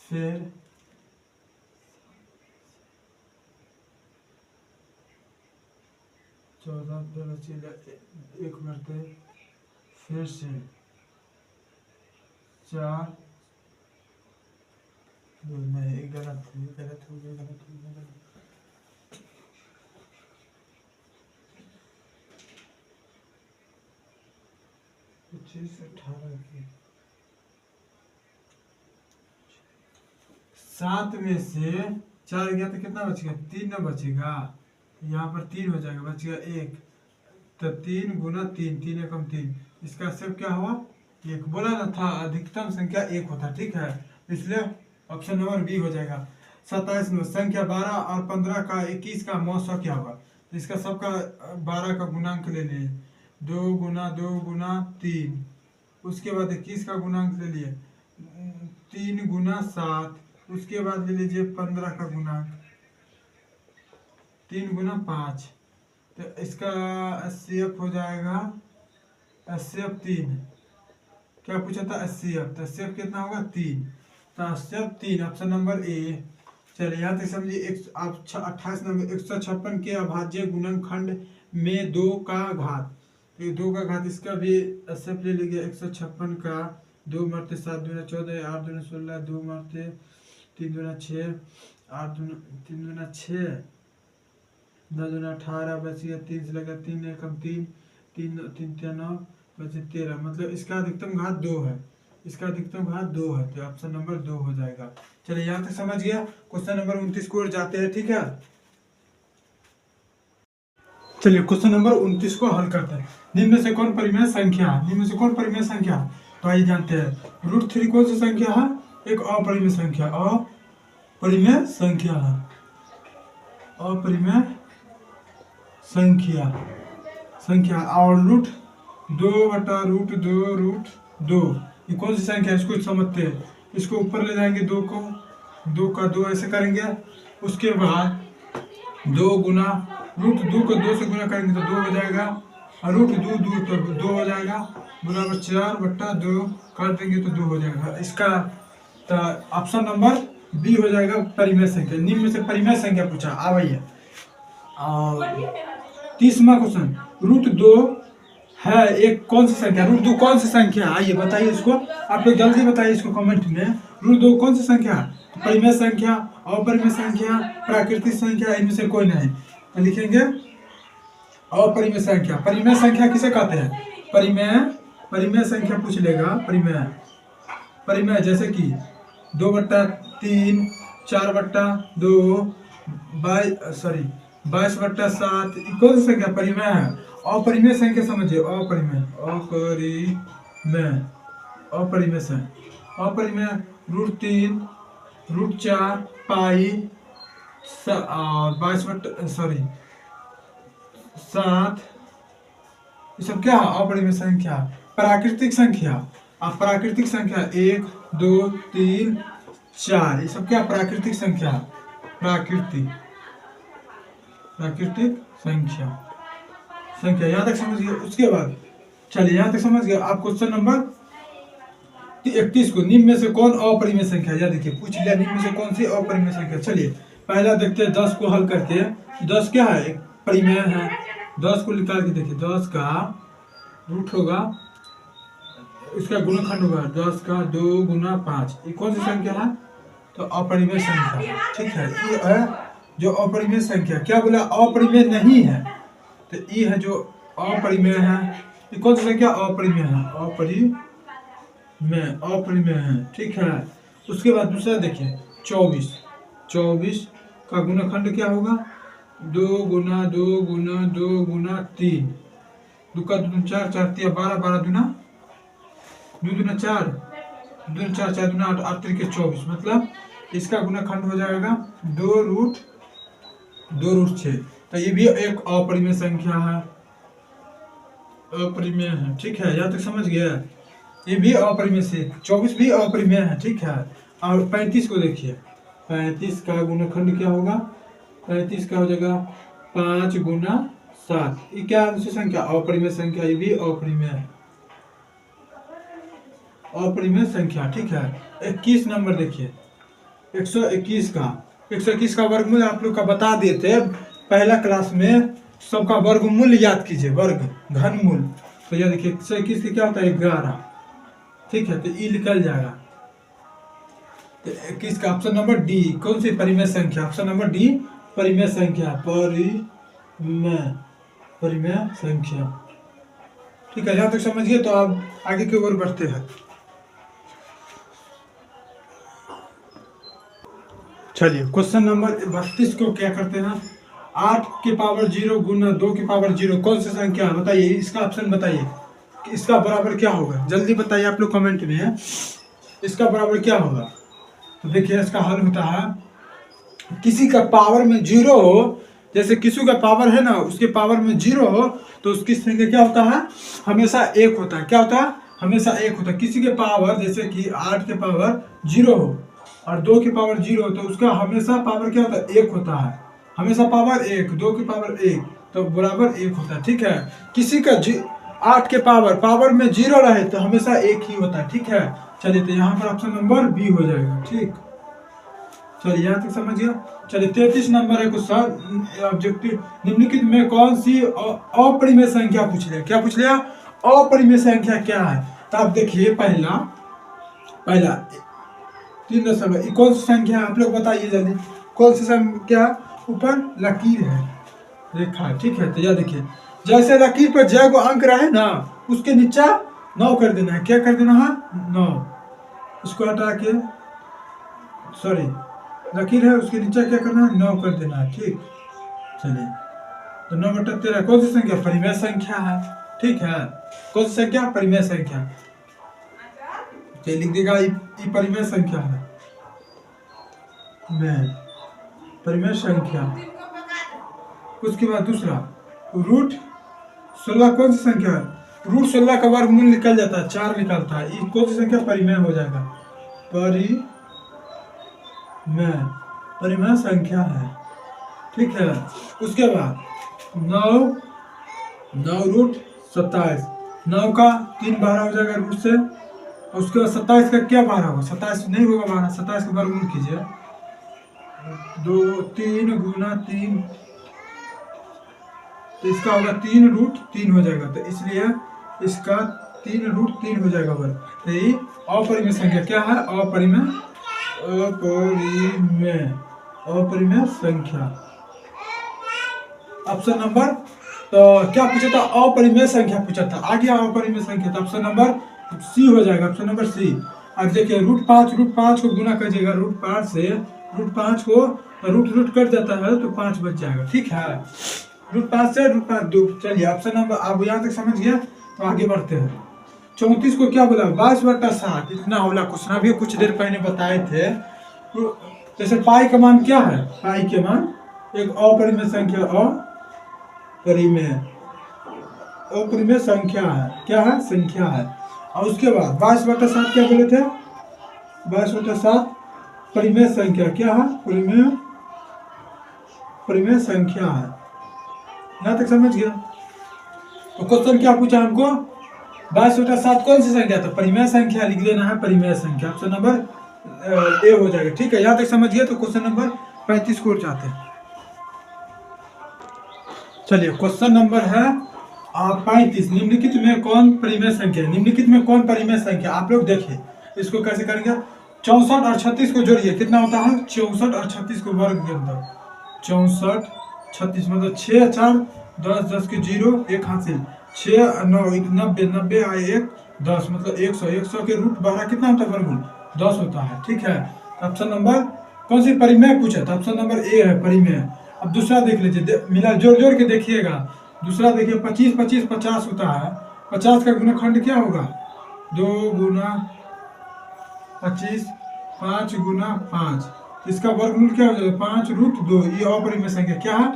फिर 14 पे बचेगा एक बढ़ते फिर से 4 नहीं गलत हो गया 25 18 की 7 में से 4 गया तो कितना बचेगा 3 ना बचेगा, यहाँ पर 3 हो जाएगा, बचेगा 1, तो 3 गुना 3, 3 एकम 3, इसका सब क्या हुआ 1। बोला ना था अधिकतम संख्या 1 होता, ठीक है, इसलिए ऑप्शन नंबर बी हो जाएगा। 27 में संख्या 12 और 15 का 21 का मौसा क्या होगा, तो इसका सबका 12 का गुणांक ले लिए, 2 गुना 3, उसके बाद 21 का गुणांक ले लिए 3 गुना 7, उसके बाद ले लीजिए 15 का गुणांक 3 गुना 5, तो इसका एचसीएफ हो जाएगा एचसीएफ 3। क्या पूछा था एचसीएफ, तो एचसीएफ कितना होगा 3, तो एचसीएफ 3 ऑप्शन नंबर ए। चलिए यहाँ तक समझिए। आप 28 नंबर 156 के अभाज्य गुणनखंड में 2 का घात, तो 2 का घात इसका भी एचसीएफ ले लीजिए 156 का 2 मरते 7 दूना 14, 8 दूना 16, 2 मरते 3 दूना 6, 8 दूना 3 दूना 6, 9 दूना 18, बचिए 3 से लगा 3 एकम 3, 3 3 9 बचे 13, मतलब इसका अधिकतम घात 2 है, इसका अधिकतम घात 2 है, तो ऑप्शन नंबर 2 हो जाएगा। चलिए यहाँ तक समझ गया। क्वेश्चन नंबर 29 को जाते हैं, ठीक है। चलिए क्वेश्चन नंबर 29 को हल करते हैं। निम्न में से कौन परिमेय संख्या, निम्न में से कौन परिमेय संख्या, तो आइए जानते हैं। √3 कौन सी संख्या है, एक अपरिमेय संख्या, अपरिमेय संख्या है, अपरिमेय संख्या। और √2/√2 ये कौन सी संख्या है, इसको समझते हैं। इसको ऊपर ले जाएंगे 2 को, 2 का 2 ऐसे करेंगे, उसके बाद 2 गुना √2 को 2 से गुना करेंगे तो 2 हो जाएगा, और √2 तो 2 हो जाएगा, बराबर 4/2 कर देंगे तो 2 हो जाएगा। इसका तो ऑप्शन नंबर बी हो जाएगा परिमेय संख्या। निम्न में से परिमेय संख्या पूछा, आइए। और 30वां क्वेश्चन, √2 है एक कौन सी संख्या, √2 कौन सी संख्या, आइए बताइए इसको, आप लोग जल्दी बताइए इसको कमेंट में। √2 कौन सी संख्या, परिमेय संख्या, अपरिमेय संख्या, प्राकृतिक संख्या, इनमें से कोई नहीं, तो लिखेंगे अपरिमेय संख्या। परिमेय संख्या किसे कहते हैं, परिमेय संख्या पूछ लेगा। परिमेय जैसे कि 2/3, 4/2, 22/7, कौन सी संख्या परिमेय है। अपरिमेय संख्या समझिए, अपरिमेय √3, √4, पाई और 22/7, ये सब क्या है अपरिमेय संख्या। प्राकृतिक संख्या, अब प्राकृतिक संख्या 1 2 3 4, ये सब क्या प्राकृतिक संख्या, प्राकृतिक संख्या यहाँ तक समझ गए। उसके बाद चलिए यहाँ तक समझ गए आप। क्वेश्चन नंबर 31 को, निम्न में से कौन अपरिमेय संख्या, या देखिए पूछ लिया निम्न में से कौन सी अपरिमेय संख्या। चलिए पहला देखते हैं 10 को हल करके। 10 क्या है, एक परिमेय है। 10 को निकाल के देखिए, 10 का रूट होगा, इसका गुणनखंड होगा 10 का 2 गुना 5, ये कौन सी संख्या है, तो अपरिमेय संख्या, ठीक है। ये है जो अपरिमेय संख्या, क्या बोला अपरिमेय नहीं है, तो ये है जो अपरिमेय है। ये कौन सी संख्या अपरिमेय है, अपरिमेय है, ठीक है। उसके बाद दूसरा देखिए 24 का गुणनखंड क्या होगा, 2 गुना 2 गुना 2 गुना 3, 2 का 2 4, 4 3 12, 12 दूना 2 दूना 4, 2 4 4 दूना 8, 8 3 के 24, मतलब इसका गुणनखंड हो जाएगा 2√6। तो ये भी एक अपरिमेय संख्या है, अपरिमेय है, ठीक है। यहाँ तक समझ गया, ये भी अपरिमेय से 24 भी अपरिमेय है, ठीक है। और 35 को देखिए, 35 का गुणनखंड क्या होगा, 35 का हो जाएगा 5 गुना 7, ये क्या है संख्या, अपरिमेय संख्या, ये भी अपरिमेय संख्या, ठीक है। 21 नंबर देखिए, 121 का वर्गमूल आप लोग का बता देते पहला क्लास में, सबका वर्गमूल याद कीजिए, वर्ग घनमूल। तो यह देखिए 21 की क्या होता है 11, ठीक है, तो ई निकल जाएगा। तो 21 का ऑप्शन नंबर डी, कौन सी परिमेय संख्या, ऑप्शन नंबर डी परिमेय संख्या, परिमेय संख्या, ठीक है। यहाँ तक समझिए तो आप आगे की ओर बढ़ते हैं। चलिए क्वेश्चन नंबर 32 को क्या करते हैं, 8 के पावर 0 गुना 2 के पावर 0 कौन सी संख्या है बताइए, इसका ऑप्शन बताइए कि इसका बराबर क्या होगा, जल्दी बताइए आप लोग कमेंट में, इसका बराबर क्या होगा। तो देखिए इसका हल होता है, किसी का पावर में 0 हो, जैसे किसी का पावर है ना उसके पावर में 0 हो तो उसकी संख्या क्या होता है, हमेशा 1 होता है। क्या होता है, हमेशा 1 होता है। किसी के पावर जैसे कि 8 के पावर 0 हो और 2 के पावर 0 हो तो उसका हमेशा पावर क्या होता है, 1 होता है। हमेशा पावर 1, 2 की पावर 1 तो बराबर 1 होता है, ठीक है। किसी का 8 के पावर में 0 रहे तो हमेशा 1 ही होता है, ठीक है। चलिए तो यहाँ पर ऑप्शन नंबर बी हो जाएगा, ठीक। चलिए यहाँ तक समझ गया। चलिए 33 नंबर है क्वेश्चन, ऑब्जेक्टिव निम्नलिखित में कौन सी अपरिमेय संख्या पूछ लिया, क्या पूछ लिया, अपरिमेय संख्या क्या है। तो आप देखिए पहला 3 दशमलव कौन सी संख्या है, आप लोग बताइए जल्दी, कौन सी संख्या, ऊपर लकीर है, रेखा है, ठीक है। तो यह देखिए जैसे लकीर पर जय को अंक रहे ना उसके नीचे 9 कर देना है, क्या कर देना है 9, उसको हटा के, सॉरी लकीर है उसके नीचे क्या करना है 9 कर देना है, ठीक। चलिए तो 9/13 कौन सी संख्या, परिमेय संख्या है, ठीक है। कौन सी संख्या, परिमेय संख्या, लिख देगा ये परिमेय संख्या है, में परिमेय संख्या। उसके बाद दूसरा रूट 16 कौन सी संख्या है, रूट 16 का वर्गमूल निकल जाता है 4 निकलता है, ये कौन सी संख्या, परिमेय हो जाएगा, परिमेय संख्या है, ठीक है। उसके बाद 9 रूट 27, 9 का 3 12 हो जाएगा रूट से, और उसके बाद 27 का क्या 12 होगा, 27 नहीं होगा 12, 27 का वर्गमूल कीजिए, 2 3 गुना 3 तो इसका होगा 3 रूट 3 हो जाएगा, तो इसलिए इसका 3 रूट 3 हो जाएगा वर्ग। तो ये अपरिमेय संख्या क्या है, अपरिमेय संख्या, ऑप्शन नंबर, तो क्या पूछा था, अपरिमेय संख्या पूछा था, आ गया अपरिमेय संख्या, तो ऑप्शन नंबर सी हो जाएगा, ऑप्शन नंबर सी। अब देखिए रूट 5 को गुना करिएगा, रूट 5 से रूट 5 को रूट कट जाता है तो 5 बच जाएगा, ठीक है। रूट 5 से रूट 5 2, चलिए ऑप्शन नंबर, आप यहाँ तक समझ गया तो आगे बढ़ते हैं। 34 को क्या बोला, 22/7, इतना होला क्वेश्चन अभी कुछ देर पहले बताए थे। तो जैसे पाई का मान क्या है, पाई के मान एक अपरिमेय संख्या, अपरिमेय संख्या है, क्या है, संख्या है। और उसके बाद 22/7 क्या बोले थे, 22/7 परिमेय संख्या, क्या है, परिमेय संख्या है। यहाँ तक समझ गया। तो क्वेश्चन क्या पूछा हमको, 22/7 कौन सी संख्या, तो परिमेय संख्या लिख देना है, परिमेय संख्या, ऑप्शन नंबर ए हो जाएगा, ठीक है। यहाँ तक समझ गया। तो क्वेश्चन नंबर 35 को जाते हैं। चलिए क्वेश्चन नंबर है 35, निम्नलिखित में कौन परिमेय संख्या है, निम्नलिखित में कौन परिमेय संख्या, आप लोग देखिए इसको कैसे करेंगे। 64 और 36 को जोड़िए, कितना होता है 64 और 36 को वर्ग के अंदर, 64 36 मतलब 6 4 10 10 के 0 1 हासिल, 6 9 90 90 आए 1 10 मतलब 100 के रूट 12 कितना होता है, वर्गमूल 10 होता है, ठीक है। ऑप्शन नंबर कौन सी परिमेय पूछा था, ऑप्शन नंबर ए है परिमेय। अब दूसरा देख लीजिए, मिला जोड़ के देखिएगा। दूसरा देखिए 25 25 50 होता है, 50 का गुणनखंड क्या होगा, 2 गुना 25 5 गुना 5, इसका वर्गमूल क्या हो जाएगा 5 रूट 2। ये अपरिमेय संख्या क्या है,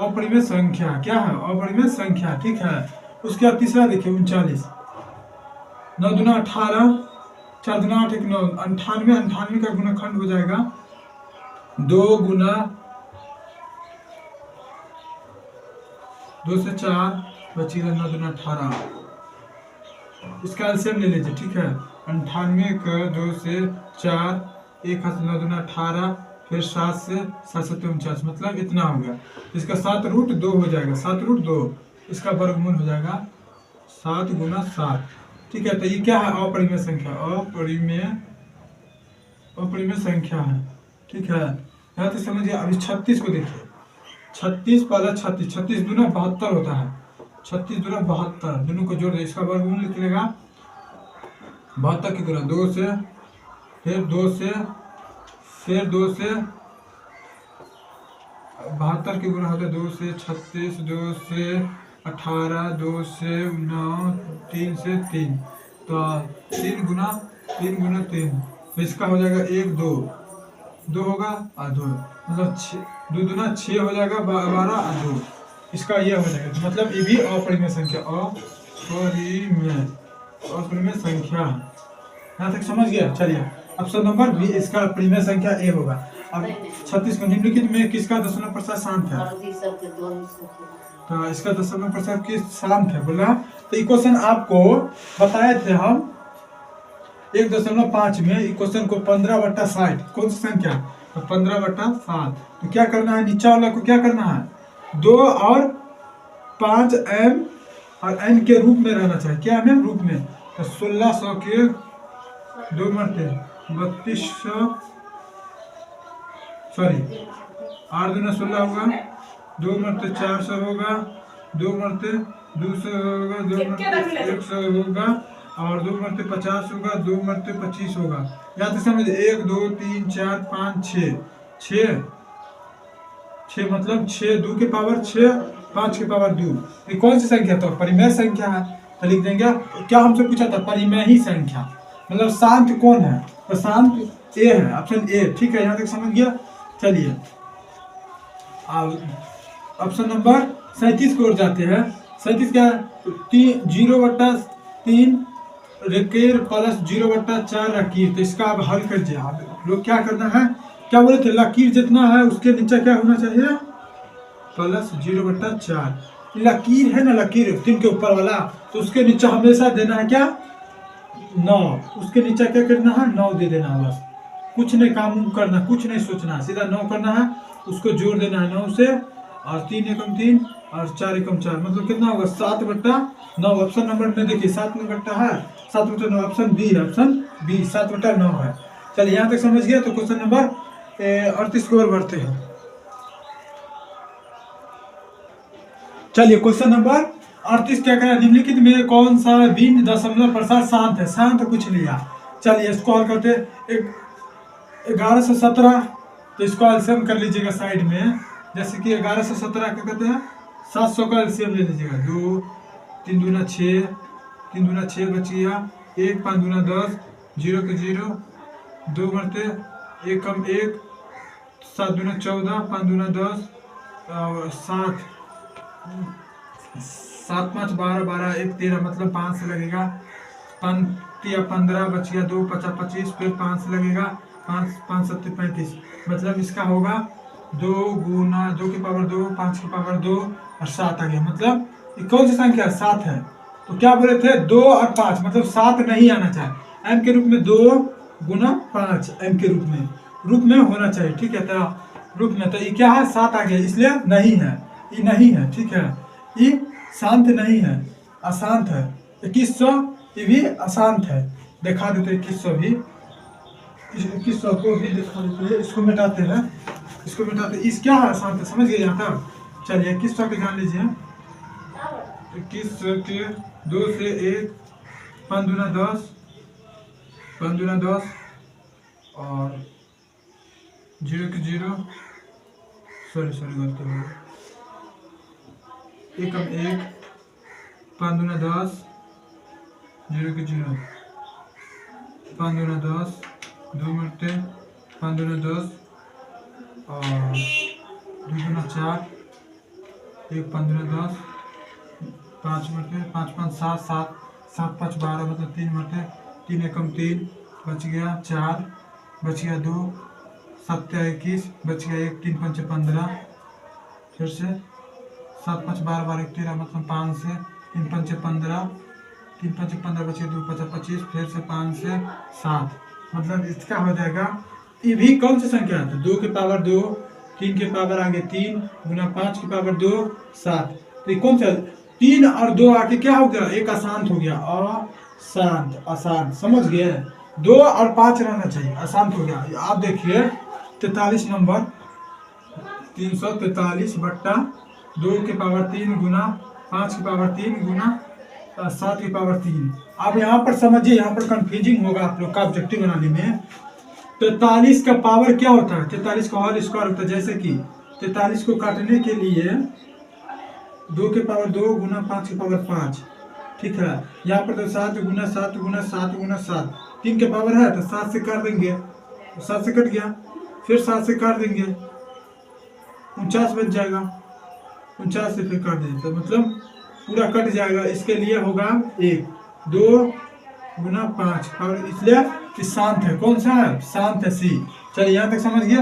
अपरिमेय संख्या क्या है, अपरिमेय संख्या, ठीक है। उसके बाद तीसरा देखिए 39, 9 दूना 18 4 दूना 8 1 9 98, 98 का गुणनखंड हो जाएगा 2 गुना 2 से 4 बचेगा 9 दूना 18, इसका एलसीएम ले लीजिए, ठीक है। 98 का 2 से 4 1 हाथ 9 दूना 18 फिर 7 से 7 7 49, मतलब इतना हो गया। इसका 7√2 हो जाएगा, 7√2 इसका वर्गमूल हो जाएगा 7 गुना 7। ठीक है, तो ये क्या है? अपरिमेय संख्या, अपरिमेय संख्या है। ठीक है, यहाँ तक समझिए। अभी 36 को देखिए, 36 पहला 36, 36 दूना 72 होता है, 36 दूना 72, दोनों को जोड़ दे, इसका वर्गमूल निकलेगा 72 की गुना 2 से, फिर 2 से, फिर 2 से 72 की गुना होता है 2 से 36, 2 से 18, 2 से 9, 3 से 3, तो 3 गुना 3, तो इसका हो जाएगा 1 2 2 होगा और 2, मतलब 2 दूना 6 हो जाएगा, 12 और 2, इसका ये हो जाएगा। मतलब ये भी अपरिमेय संख्या, अपरिमेय संख्या। यहाँ तक समझ गया? चलिए, ऑप्शन नंबर बी इसका अपरिमेय संख्या ए होगा। अब 36 को निम्नलिखित में किसका दशमलव प्रसाद शांत है? तो इसका दशमलव प्रसाद किस शांत है बोला। तो इक्वेशन आपको बताए थे हम 1.5 में, इक्वेशन को 15/60, कौन सी संख्या? तो 15/7। तो क्या करना है? नीचे वाला को क्या करना है? 2 और 5 m और n के रूप में रहना चाहिए। क्या है? रूप में। तो 1600 के 2 मरते 3200, सॉरी 8 दूना 16 होगा, 2 मरते 400 होगा, 2 मरते 200 होगा, 2 मरते 100 होगा, और 2 मरते 50 होगा, 2 मरते 25 होगा। या तो समझ 1 2 3 4 5 6 6, मतलब 6 2 के पावर 6, 5 के पावर 2। ये कौन सी संख्या? तो परिमेय संख्या है। तो लिख देंगे, क्या हमसे पूछा था? परिमेय ही संख्या, मतलब शांत कौन है? तो शांत ए है, ऑप्शन ए। ठीक है, यहाँ तक समझ गया। चलिए, ऑप्शन नंबर 37 की ओर जाते हैं। 37 क्या है? 0/3 रेकेर प्लस 0/4 लकीर। तो इसका आप हल कर दिया। लोग क्या करना है? क्या बोले थे? लकीर जितना है उसके नीचे क्या होना चाहिए? प्लस 0/4। लकीर है ना, लकीर 3 के ऊपर वाला, तो उसके नीचे हमेशा देना है क्या? 9। उसके नीचे क्या करना है? 9 दे देना है बस। कुछ नहीं काम करना, कुछ नहीं सोचना, सीधा 9 करना है, उसको जोड़ देना है 9 से, और 3 एकम 3 और 4 एकम 4, मतलब कितना होगा? 7/9। ऑप्शन नंबर में देखिए 7 है, 7/9, ऑप्शन बी है, ऑप्शन बी 7/9 है। चलिए, यहाँ तक समझ गया। तो क्वेश्चन नंबर 38 की ओर बढ़ते हैं। चलिए, क्वेश्चन नंबर 38 क्या करें? निम्नलिखित में कौन सा भिन्न दशमलव प्रसाद शांत है? शांत कुछ लिया। चलिए, इसको हल करते। 11 से 17, तो इसको एलसीएम कर लीजिएगा साइड में। जैसे कि 11 से 17 क्या कहते हैं? 700 का एलसीएम ले लीजिएगा। 2 3 दूना 6, 3 दूना 6 बच गया, 1 5 दूना 10, 0 के 0, 2 मरते 1 कम 1, 7 दूना 14, 5 दूना 10, और 7 7 5 12, 12 1 13, मतलब 5 से लगेगा। 5 15 बच गया, 2 5 25, फिर 5 से लगेगा, 5 5 7 35, मतलब इसका होगा 2 गुना 2 की पावर 2, 5 की पावर 2 और 7 आ गया। मतलब ये कौन सी संख्या? 7 है। तो क्या बोले थे? 2 और 5, मतलब 7 नहीं आना चाहिए। एम के रूप में 2 गुना 5 एम के रूप में होना चाहिए। ठीक है, तो रूप में, तो ये क्या है? 7 आ गया, इसलिए नहीं है, ये नहीं है। ठीक है, ये शांत नहीं है, अशांत है। 2100 ये भी अशांत है। दिखा देते 2100 भी, 2100 को भी दिखा देते हैं। इसको मिटाते हैं, इसको मिटाते। इस क्या है? अशांत है। समझ गए यहाँ तक? चलिए, 2100 के जान लीजिए। 2100 के 2 से 1, 5 दूना 10, 5 दूना 10, और 0 के 0, सॉरी गलती हो गई, 1 कम 1, 5 दूना 10, 0 के 0, 5 दूना 10, 2 मरते 5 दूना 10, और 2 दूना 4, 1 5 दूना 10, 5 मरते 5 5 7, 7 7 5 12, मतलब 3 मरते 3 एकम 3, बच गया 4, बच गया 2, 7 21, बच गया 1, 3 5 15, फिर से 7 5 12 12 1 13, मतलब 5 से 3 5 15, 3 5 15 बचे 2 5 25, फिर से 5 से 7, मतलब इसका हो जाएगा ये भी कौन सी संख्या है? तो 2 के पावर 2, 3 के पावर आगे 3 गुना 5 के पावर 2 7। तो ये कौन सा 3 और 2 आके क्या हो गया? एक अशांत हो गया, अशांत अशांत, समझ गए? 2 और 5 रहना चाहिए, अशांत हो गया। आप देखिए 43 नंबर 343 बट्टा 2 के पावर 3 गुना 5 के पावर 3 गुना 7 के पावर 3। आप यहाँ पर समझिए, यहाँ पर कंफ्यूजिंग होगा आप लोग का ऑब्जेक्टिव बनाने में। 43 का पावर क्या होता है? 43 का होल स्क्वायर होता है। जैसे कि 43 को काटने के लिए 2 के पावर 2 गुना 5 के पावर 5, ठीक है। यहाँ पर तो 7 गुना 7 गुना 7 गुना 7, 3 के पावर है तो 7 से काट देंगे, तो 7 से कट गया, फिर 7 से काट देंगे, 49 बच जाएगा, 49 से फिर काट देंगे तो मतलब पूरा कट जाएगा। इसके लिए होगा 1 2 गुना 5 और इसलिए कि शांत है। कौन सा है? शांत है, सी। चलिए यहाँ तक समझ गया।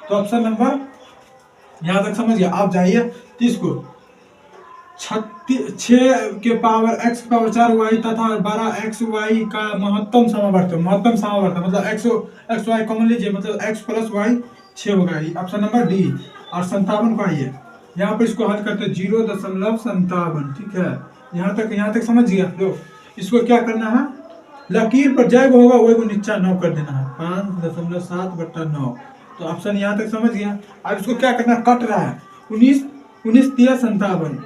तो ऑप्शन नंबर यहाँ तक समझ गया। आप जाइए 30 को 6 के पावर x के पावर 4 y तथा 12 x y का महत्तम समावर्त, महत्तम समावर्त मतलब x y कॉमन लीजिए, मतलब x प्लस y 6 होगा। Option number D. और 57 को आइए, यहाँ पर इसको हल करते 0.57, ठीक है। यहाँ तक समझ गया लोग। इसको क्या करना है? लकीर पर जैग होगा वही को नीचा 9 कर देना है, 5.7 बट्टा 9। तो ऑप्शन यहाँ तक समझ गया। अब इसको क्या करना? कट रहा है 19 तिया 57,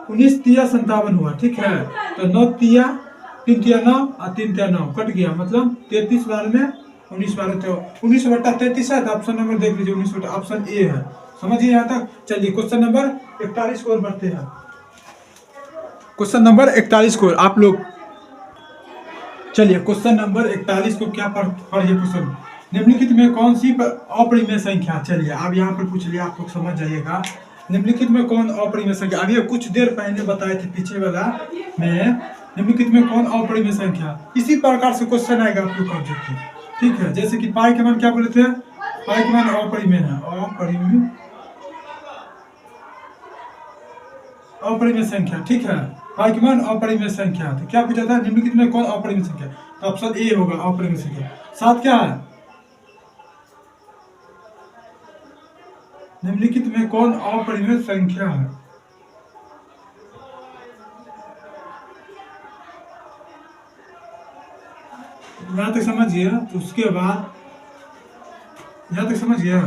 19 तिया 57 हुआ, ठीक है। तो 9 तिया 3 तिया 9 और 3 तिया 9 कट गया, मतलब 33 बार में 19 बार, तो 19 बट्टा 33 है। तो ऑप्शन नंबर देख लीजिए 19 बट्टा, ऑप्शन ए है। समझिए यहाँ तक। चलिए क्वेश्चन नंबर 41 को बढ़ते हैं। क्वेश्चन नंबर 41 को आप लोग, चलिए क्वेश्चन नंबर 41 को क्या पढ़िए क्वेश्चन। निम्नलिखित में कौन सी अपरिमेय संख्या, चलिए अब यहाँ पर पूछ लिया, आप लोग समझ जाइएगा। निम्नलिखित में कौन अपरिमेय संख्या, अभी कुछ देर पहले बताए थे पीछे वाला में, निम्नलिखित में कौन अपरिमेय संख्या, इसी प्रकार से क्वेश्चन आएगा आप लोग का ऑब्जेक्टिव, ठीक है। जैसे कि पाई के मान क्या बोले थे? पाई के मान अपरिमेय है, अपरिमेय संख्या, ठीक है। पाई के मान अपरिमेय संख्या, तो क्या पूछा था? निम्नलिखित में कौन अपरिमेय संख्या? तो ऑप्शन ए होगा अपरिमेय संख्या। 7 क्या है? निम्नलिखित में कौन अपरिमेय संख्या है? यहाँ तक समझ गया। तो उसके बाद यहाँ तक समझ गया।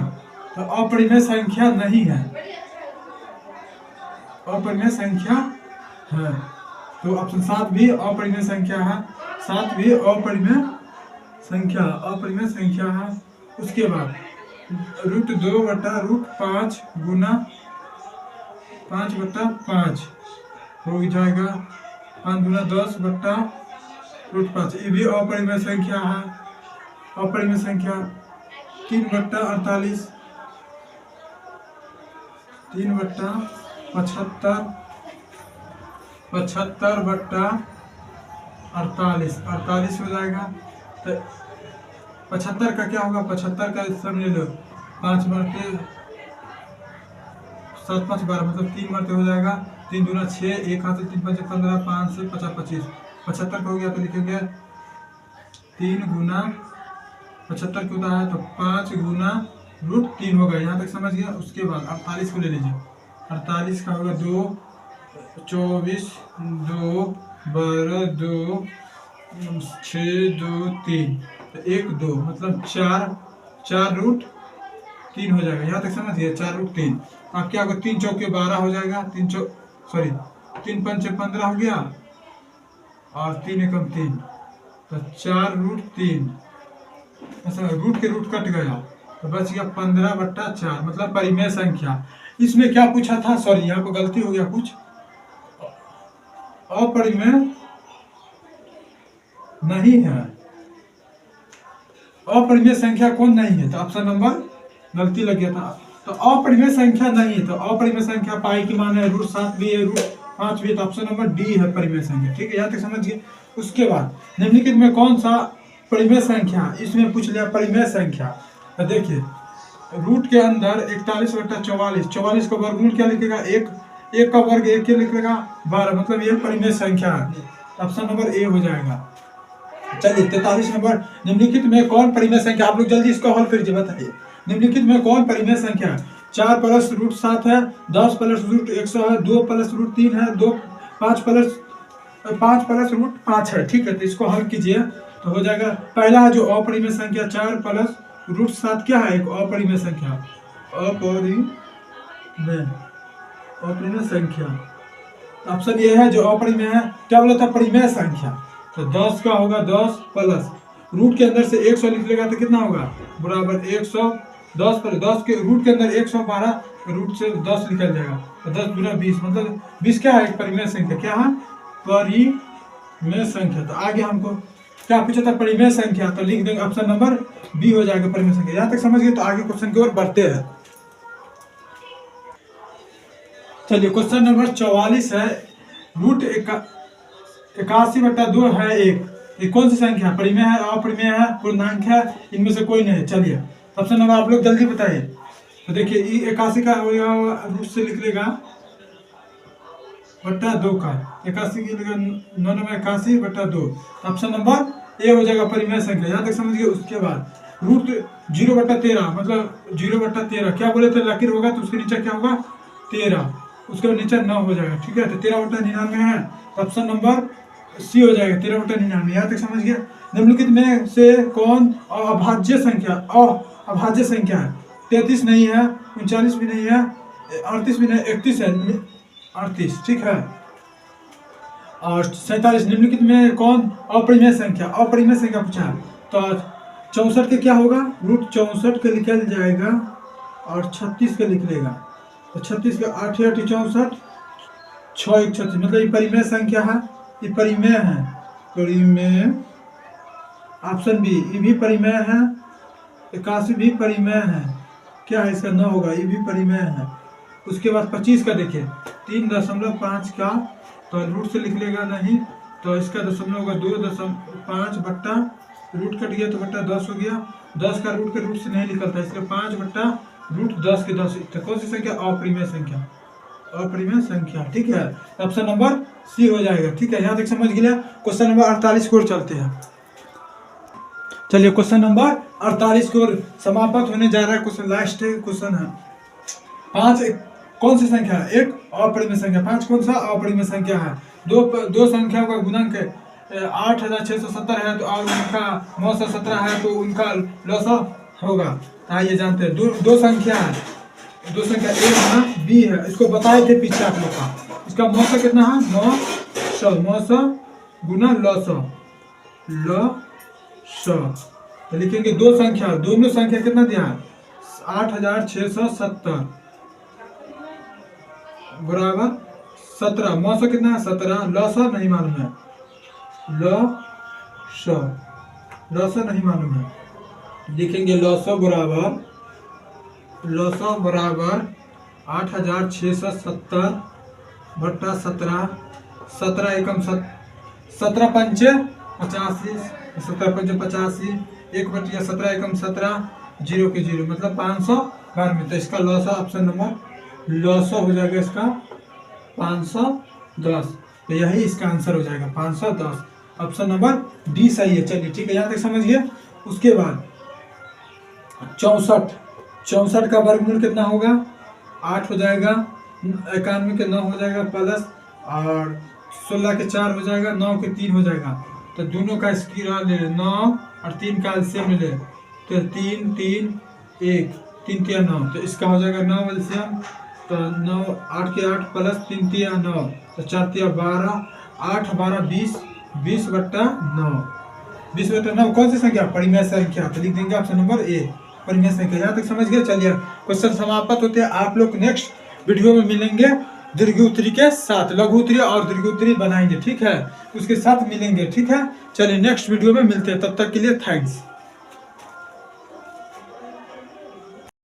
तो अपरिमेय संख्या नहीं है, अपरिमेय संख्या है। तो ऑप्शन 7 भी अपरिमेय संख्या है, 7 भी अपरिमेय संख्या है। उसके बाद √2/√5 गुना 5/5 हो जाएगा, 5 गुना 10/√5, ये भी अपरिमेय संख्या है। अपरिमेय संख्या 3/48, 3/75, 75/48 हो जाएगा। तो 75 का क्या होगा? 75 का समझ लो 5 मरते 7 5 12, मतलब 3 मरते हो जाएगा। 3 दूना 6, 1 हाथ से 3 5 15, 5 से 50 25, 75 का हो गया। तो लिखेंगे 3 गुना 75 क्यों होता है? तो 5 गुना √3 होगा। यहाँ तक समझ गया। उसके बाद 48 को ले लीजिए, 48 का होगा 2 24 2 12 2 6 2 3, तो 1 2 मतलब 4√3 हो जाएगा। यहाँ तक समझ गया, 4√3। अब क्या होगा? 3 चौके 12 हो जाएगा, 3 पंचे 15 हो गया और 3 एकम 3, तो 4√3, अच्छा रूट के रूट कट गया तो बच गया 15/4, मतलब परिमेय संख्या। इसमें क्या पूछा था? सॉरी यहाँ पर गलती हो गया कुछ, अपरिमेय नहीं है। अपरिमेय संख्या कौन नहीं है? तो ऑप्शन नंबर गलती लग गया था। तो अपरिमेय संख्या नहीं है, तो अपरिमेय संख्या पाई की मान है √7 भी है, √5 भी है, तो ऑप्शन नंबर डी है परिमेय संख्या, ठीक है। यहाँ तक समझिए। उसके बाद निम्नलिखित में कौन सा परिमेय संख्या, इसमें पूछ लिया परिमेय संख्या। तो देखिए रूट के अंदर 41/44, 44 का वर्गमूल क्या लिखेगा? 1 का वर्ग 1 लिखेगा 12, मतलब ये परिमेय संख्या है। ऑप्शन नंबर ए हो जाएगा, चलिए 43 नंबर, निम्नलिखित में कौन परिमेय संख्या, आप लोग जल्दी इसको हल कीजिए, बताइए निम्नलिखित में कौन परिमेय संख्या है। 4 प्लस रूट 7 है, 10 प्लस रूट 100 है, 2 प्लस रूट 3 है, 5 प्लस रूट 5 है। ठीक है, तो इसको हल कीजिए तो हो जाएगा। पहला है जो अपरिमेय संख्या 4 प्लस रूट 7 क्या है, एक अपरिमेय संख्या, अपरिमेय संख्या। ऑप्शन ये है जो अपरिमेय है, क्या बोला था, परिमेय संख्या। तो 10 का होगा 10 प्लस रूट के अंदर से 100 लिख लेगा तो कितना होगा, बराबर 100, 10 पर 10 के रूट के अंदर 112, रूट से 10 निकल जाएगा तो 10 गुना 20, मतलब 20 क्या है, एक परिमेय संख्या। क्या है, परिमेय संख्या। तो आगे हमको क्या पूछा था, परिमेय संख्या, तो लिख देंगे ऑप्शन नंबर बी हो जाएगा परिमेय संख्या। यहाँ तक समझ गए, तो आगे क्वेश्चन की ओर बढ़ते हैं। चलिए क्वेश्चन नंबर 44 है, रूट 81/2 है एक, ये कौन सी संख्या, परिमेय है, अपरिमेय है, पूर्णांक है, इनमें से कोई नहीं है। चलिए ऑप्शन नंबर आप लोग जल्दी बताइए। तो देखिए 81 का रूट से लिख लेगा बट्टा 2 का, 81 की 81/2, ऑप्शन नंबर ए हो जाएगा परिमेय संख्या। यहाँ तक समझिए। उसके बाद रूट 0/13, मतलब 0/13 क्या बोले थे, लकीर होगा तो उसके नीचे क्या होगा 13, उसके नीचे 9 हो जाएगा। ठीक है, तो 13/99 है, ऑप्शन नंबर सी हो जाएगा 13/99। यहाँ तक समझ गया। निम्नलिखित में से कौन अभाज्य संख्या है। 33 नहीं है, 39 भी नहीं है, 38 भी नहीं, 31 है, 38। ठीक है, और 47 निम्नलिखित में कौन अपरिमेय संख्या पूछा है। तो 64 के क्या होगा, रूट 64 के निकल जाएगा और 36 के लिख लेगा। तो 36 का 8 8 64, 6 1 36, मतलब ये परिमेय संख्या है, ये परिमेय है, परिमेय। ऑप्शन बी, ये भी परिमेय है, 81 भी परिमेय है, क्या है इसका 9 होगा, ये भी परिमेय है। उसके बाद 25 का देखिए 3.5 का, तो रूट से लिख लेगा नहीं, तो इसका दशमलव होगा 2.5 बट्टा रूट कट गया तो बट्टा 10 हो गया। 10 का रूट के रूट से नहीं निकलता, इसलिए 5 बट्टा रूट 10 के 10। तो कौन सी संख्या, अपरिमेय संख्या। ठीक है, ऑप्शन नंबर सी हो जाएगा। ठीक है, यहाँ तक समझ गया। क्वेश्चन नंबर 48 की ओर चलते हैं। चलिए क्वेश्चन नंबर 48 की ओर समाप्त होने जा रहा है। क्वेश्चन लास्ट क्वेश्चन है। 5 कौन सी संख्या है, एक अपरिमेय संख्या। 5 कौन सा अपरिमेय संख्या है। दो संख्याओं का गुणनक 8670 है तो और उनका 917 है तो उनका लसा होगा। आइए जानते हैं। दो संख्या है, ए है बी है, इसको बताए थे पीछे आप लोग का। इसका मौसा कितना है, 900 गुना लसा, तो लिखेंगे दो संख्या, दोनों संख्या कितना दिया है 8670 बराबर 17, मौसा कितना है 17, लसा नहीं मालूम है, लसा नहीं मालूम है, लिखेंगे लसा बराबर 8670 बट्टा 17, 17 एकम 17 पंचे 85, 17 पंचे 85, 1/17 एकम 17, 0 के 0 मतलब 512 में। तो इसका लॉसा ऑप्शन नंबर लॉसा हो जाएगा, इसका 510। तो यही इसका आंसर हो जाएगा 510, ऑप्शन नंबर डी सही है। चलिए ठीक है, यहाँ तक समझिए। उसके बाद 64 का वर्गमूल कितना होगा 8 हो जाएगा, 91 के 9 हो जाएगा प्लस, और 16 के 4 हो जाएगा, 9 के 3 हो जाएगा। तो दोनों का स्क्वायर ले ले, 9 और 3 का एलसीएम ले ले, तो 3 3 1 3 3 9, तो इसका हो जाएगा 9 एलसीएम। तो 9 8 के 8 प्लस 3 3 9, तो 4 3 12, 8 12 20, 20/9, 20/9 कौन सी संख्या परिमेय संख्या। तो लिख देंगे ऑप्शन नंबर ए परिमेय संख्या। यहाँ तक समझ गए। चलिए क्वेश्चन समाप्त होते हैं। आप लोग नेक्स्ट वीडियो में मिलेंगे दीर्घ उत्तरी के साथ, लघु उत्तरी और दीर्घ उत्तरी बनाएंगे, ठीक है, उसके साथ मिलेंगे, ठीक है। चलिए नेक्स्ट वीडियो में मिलते हैं, तब तक के लिए थैंक्स।